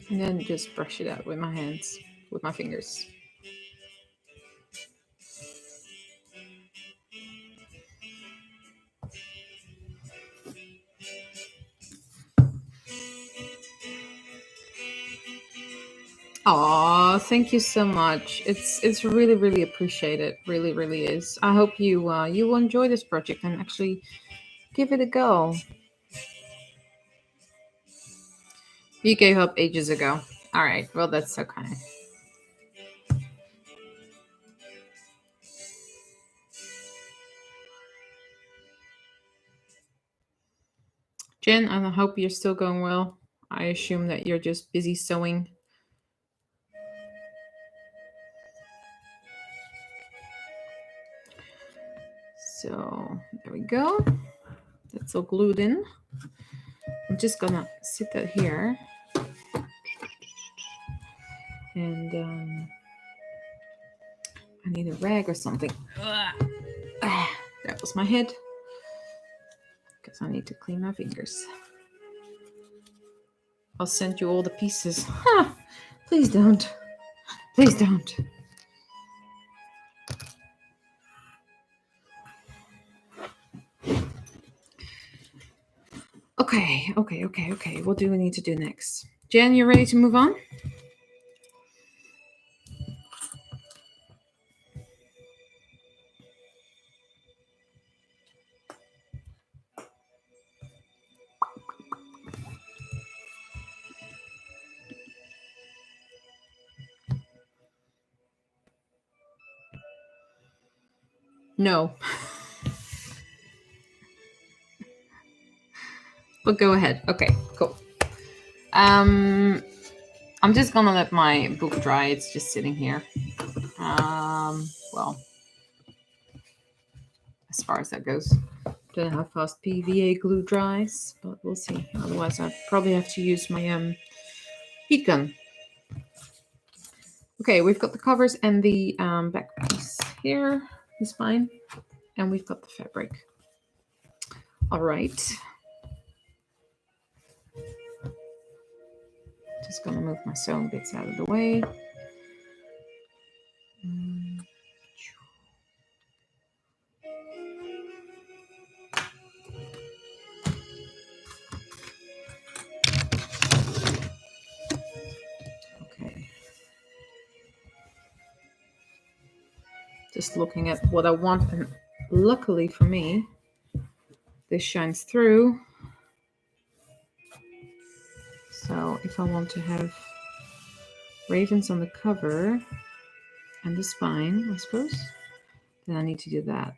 [SPEAKER 1] And then just brush it out with my hands, with my fingers. Aw, thank you so much. It's really, really appreciated. Really, really is. I hope you you will enjoy this project and actually give it a go. You gave up ages ago. All right. Well, that's so kind. Jen, I hope you're still going well. I assume that you're just busy sewing. So there we go. That's all glued in. I'm just gonna sit that here. And I need a rag or something. That was my head. Because I need to clean my fingers. I'll send you all the pieces. Please don't. Please don't. Okay. What do we need to do next? Jen, you ready to move on? No. But go ahead. Okay, cool. I'm just gonna let my book dry. It's just sitting here. Well, as far as that goes. Don't know how fast PVA glue dries, but we'll see. Otherwise, I probably have to use my heat gun. Okay, we've got the covers and the back piece here is fine, and we've got the fabric. All right. Just gonna move my sewing bits out of the way. Okay. Just looking at what I want, and luckily for me, this shines through. So if I want to have ravens on the cover and the spine, I suppose, then I need to do that.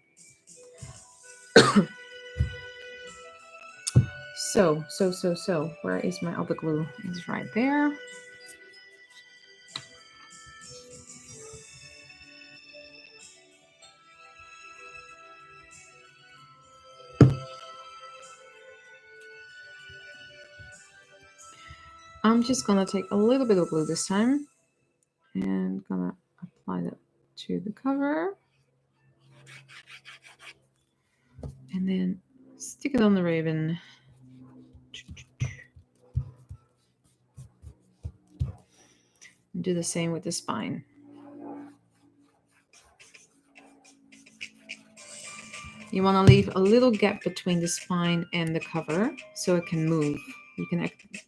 [SPEAKER 1] So, where is my other glue? It's right there. I'm just gonna take a little bit of glue this time and gonna apply that to the cover. And then stick it on the raven. And do the same with the spine. You want to leave a little gap between the spine and the cover so it can move.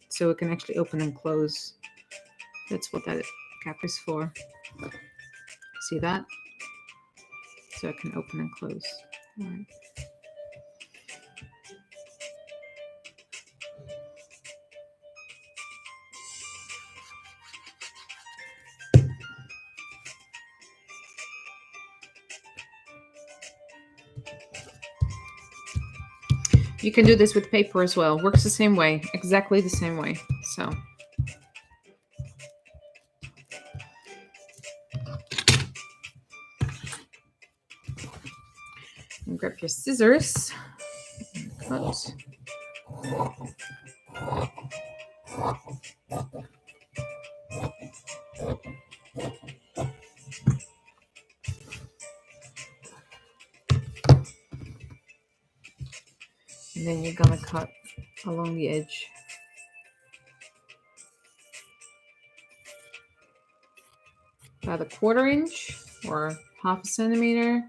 [SPEAKER 1] So it can actually open and close. That's what that gap is for. See that? So it can open and close. All right. You can do this with paper as well. Works the same way, exactly the same way. So. And grab your scissors. Cut. And then you're gonna cut along the edge. About 1/4 inch or 1/2 centimeter.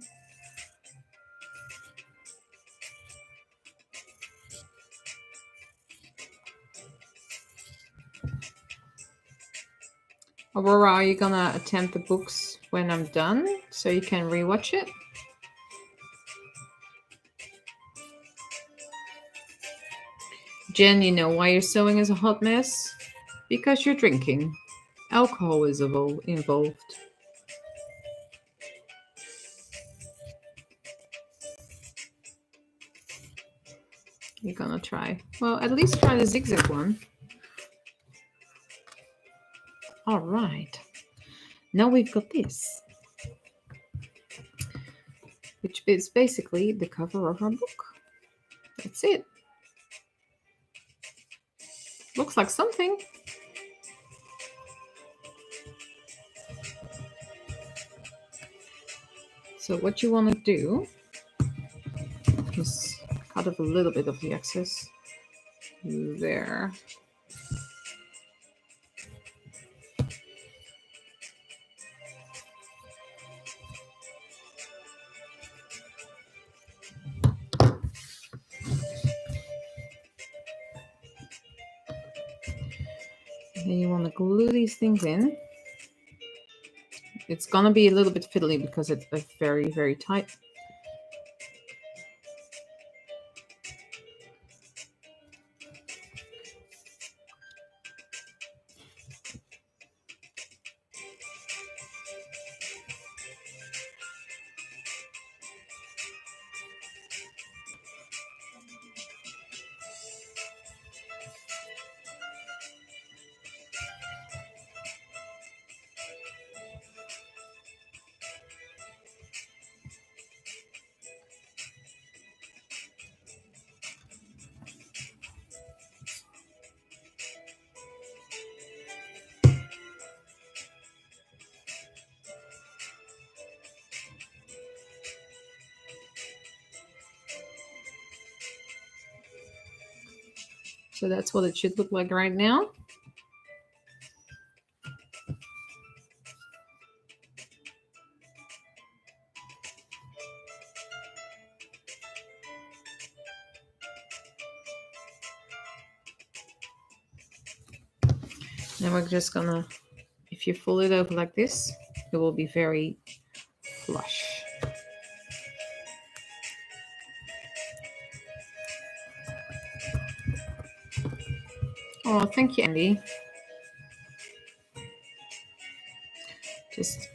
[SPEAKER 1] Aurora, are you gonna attempt the books when I'm done so you can rewatch it? Jen, you know why your sewing is a hot mess? Because you're drinking. Alcohol is involved. You're gonna try. Well, at least try the zigzag one. All right. Now we've got this, which is basically the cover of our book. That's it. Looks like something. So what you want to do is cut off a little bit of the excess there. And then you want to glue these things in. It's gonna be a little bit fiddly because it's very, very tight. So that's what it should look like right now. Then we're just gonna, if you fold it over like this, it will be very flush. Oh, thank you, Andy. Just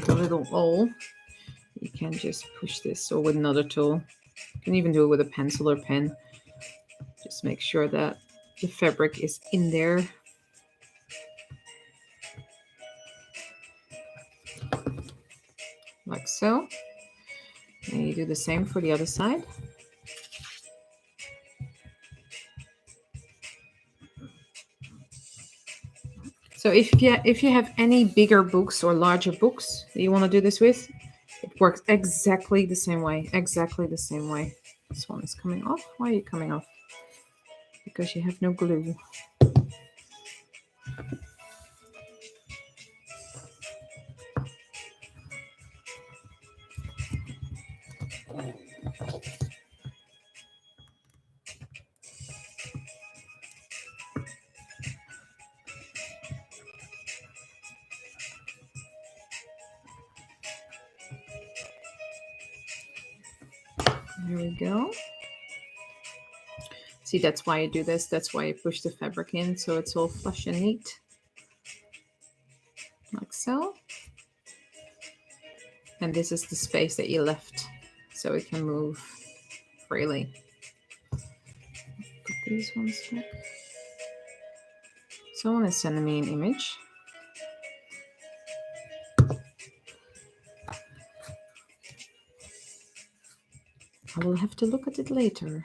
[SPEAKER 1] the little hole. You can just push this, or with another tool. You can even do it with a pencil or pen. Just make sure that the fabric is in there. Like so. And you do the same for the other side. So if you have any bigger books or larger books that you want to do this with, it works exactly the same way. Exactly the same way. This one is coming off. Why are you coming off? Because you have no glue. There we go. See, that's why I do this. That's why I push the fabric in so it's all flush and neat. Like so. And this is the space that you left so it can move freely. Put these ones back. Someone is sending me an image. I will have to look at it later.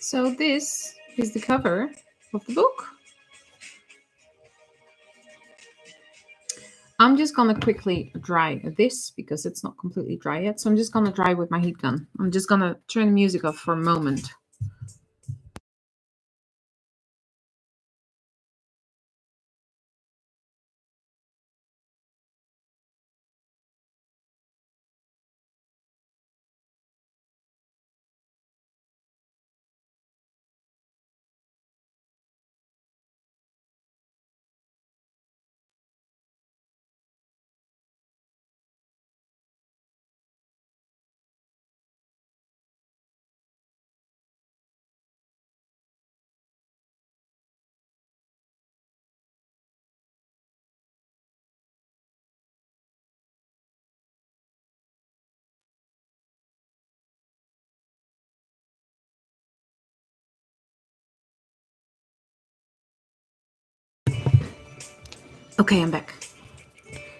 [SPEAKER 1] So this is the cover of the book. I'm just gonna quickly dry this because it's not completely dry yet. So I'm just gonna dry with my heat gun. I'm just gonna turn the music off for a moment. Okay, I'm back.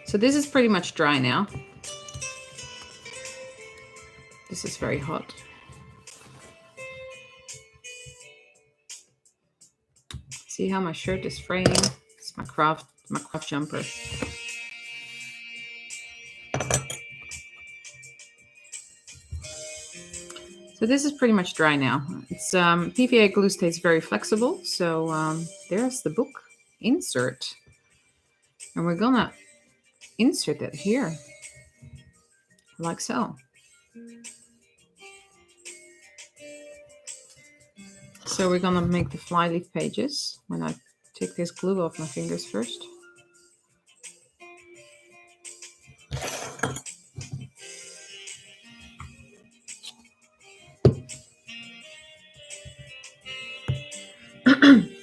[SPEAKER 1] So this is pretty much dry now. This is very hot. See how my shirt is fraying? It's my craft jumper. So this is pretty much dry now. It's PVA glue stays very flexible. So there's the book insert. And we're gonna insert it here, like so. So we're gonna make the flyleaf pages when I take this glue off my fingers first.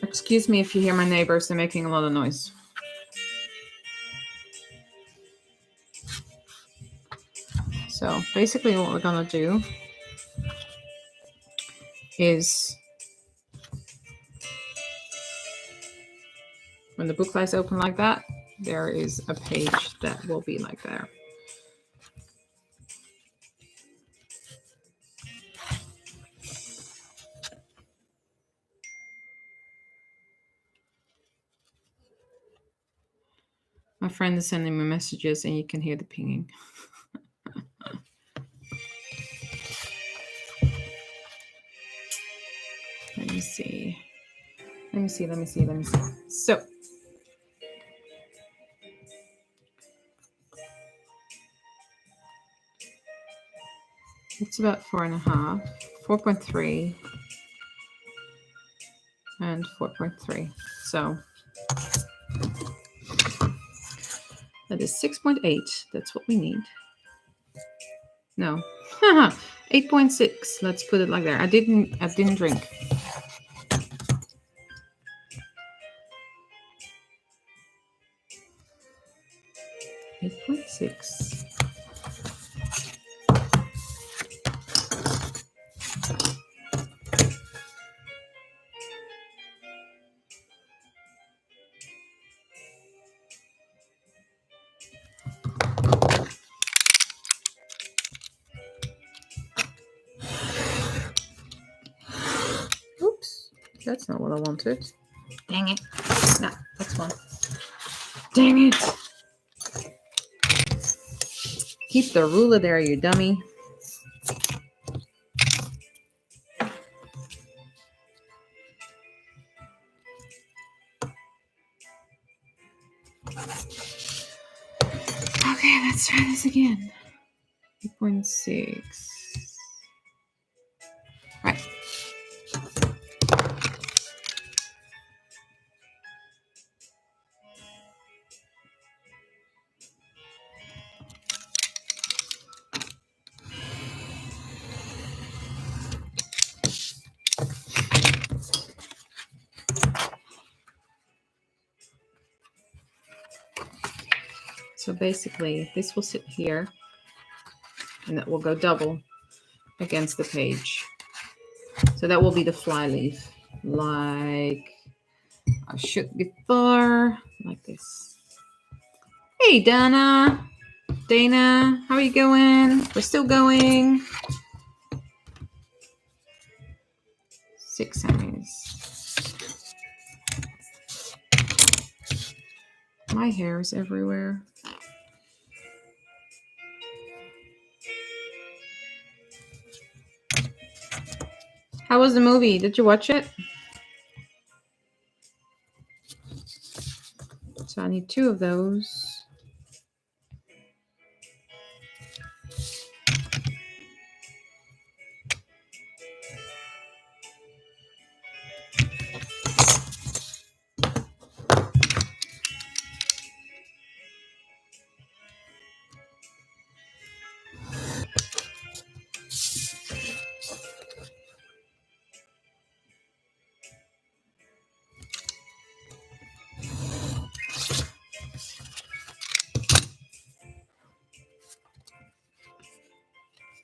[SPEAKER 1] Excuse me if you hear my neighbors, they're making a lot of noise. So basically what we're gonna do is when the book lies open like that, there is a page that will be like there. My friend is sending me messages and you can hear the pinging. Let me see. So it's about 4.5, 4.3, and 4.3. So that is 6.8. That's what we need. No, 8.6. Let's put it like there. I didn't drink. .6. Oops, that's not what I wanted. Dang it. No, that's one. Dang it. Keep the ruler there, you dummy. Okay, let's try this again. 8.6. Right. So basically, this will sit here, and that will go double against the page. So that will be the fly leaf, like I showed before, like this. Hey, Dana, how are you going? We're still going. 6 centimeters. My hair is everywhere. How was the movie? Did you watch it? So I need 2 of those.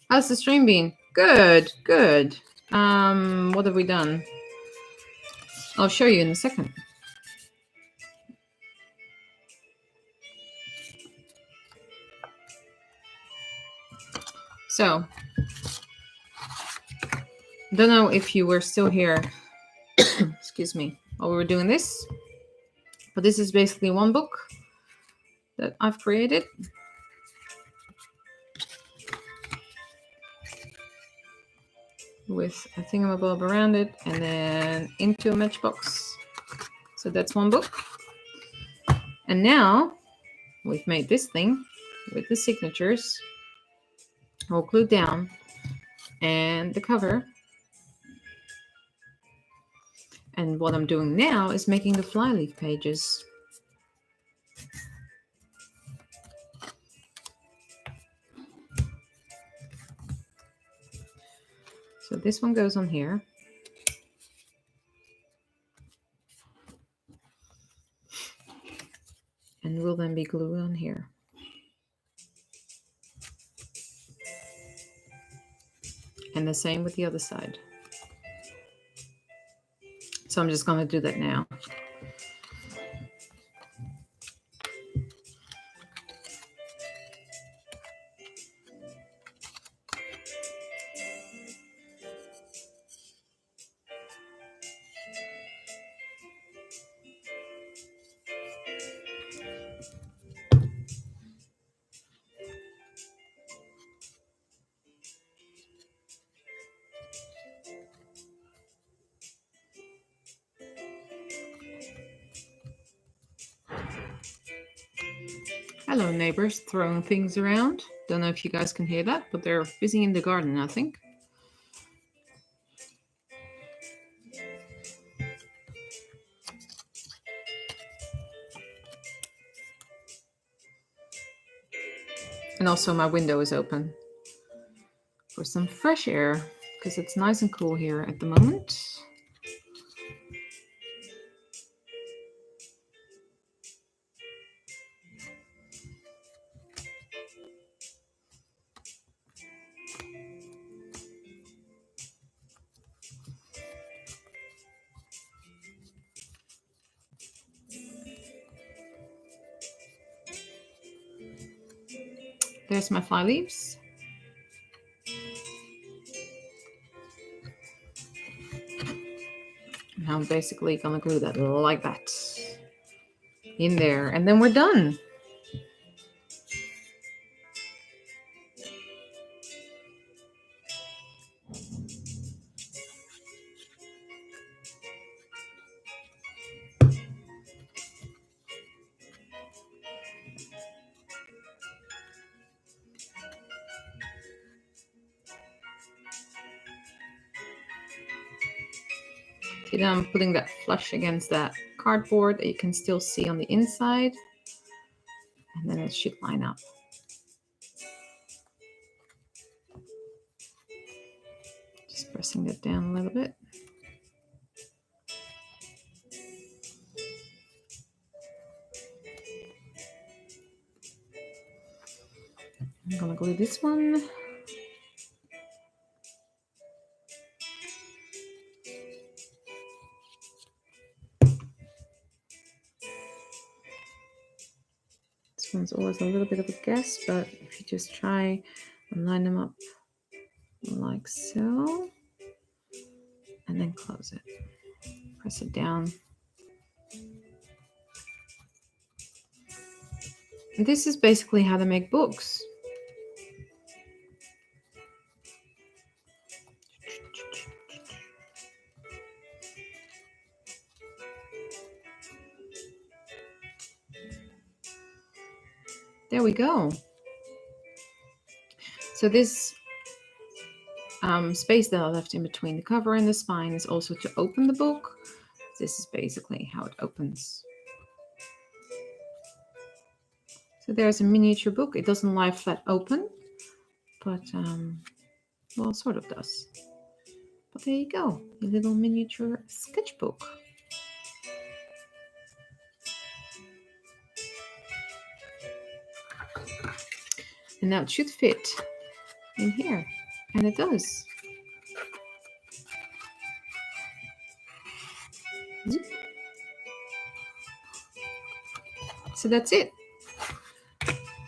[SPEAKER 1] How's the stream been? Good. What have we done? I'll show you in a second. So, don't know if you were still here. Excuse me. While we were doing this, but this is basically one book that I've created. With a thingamabob around it and then into a matchbox. So that's one book. And now we've made this thing with the signatures all glued down and the cover. And what I'm doing now is making the flyleaf pages. So this one goes on here. And will then be glued on here. And the same with the other side. So I'm just going to do that now. Hello, neighbors, throwing things around. Don't know if you guys can hear that, but they're busy in the garden, I think. And also my window is open for some fresh air because it's nice and cool here at the moment. There's my fly leaves. Now I'm basically gonna glue that like that in there, and then we're done. See that I'm putting that flush against that cardboard that you can still see on the inside, and then it should line up. Just pressing that down a little bit. I'm gonna glue this one. This one's always a little bit of a guess, but if you just try and line them up like so, and then close it. Press it down. And this is basically how to make books. There we go. So this space that I left in between the cover and the spine is also to open the book. This is basically how it opens. So there's a miniature book. It doesn't lie flat open, but well, sort of does. But there you go, a little miniature sketchbook. And now it should fit in here, and it does. So that's it.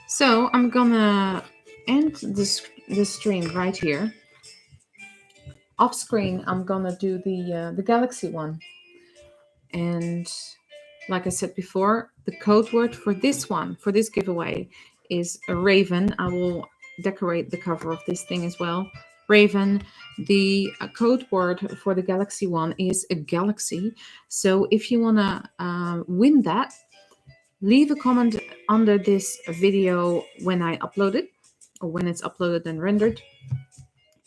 [SPEAKER 1] So I'm gonna end this stream right here. Off screen, I'm gonna do the Galaxy one, and like I said before, the code word for this one, for this giveaway, is a raven. I will decorate the cover of this thing as well. Raven. The code word for the Galaxy one is a galaxy. So if you want to win that, leave a comment under this video when I upload it, or when it's uploaded and rendered.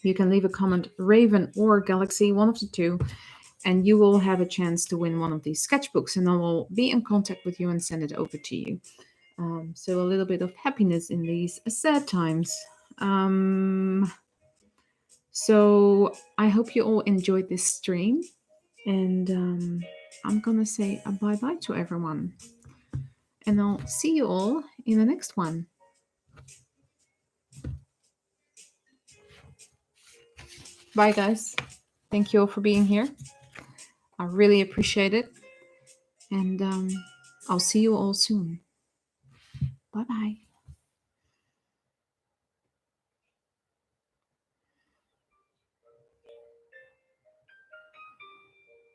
[SPEAKER 1] You can leave a comment Raven or Galaxy, one of the two, and you will have a chance to win one of these sketchbooks, and I will be in contact with you and send it over to you. So a little bit of happiness in these sad times. So I hope you all enjoyed this stream, and I'm gonna say a bye-bye to everyone, and I'll see you all in the next one. Bye, guys. Thank you all for being here. I really appreciate it. And I'll see you all soon. Bye-bye.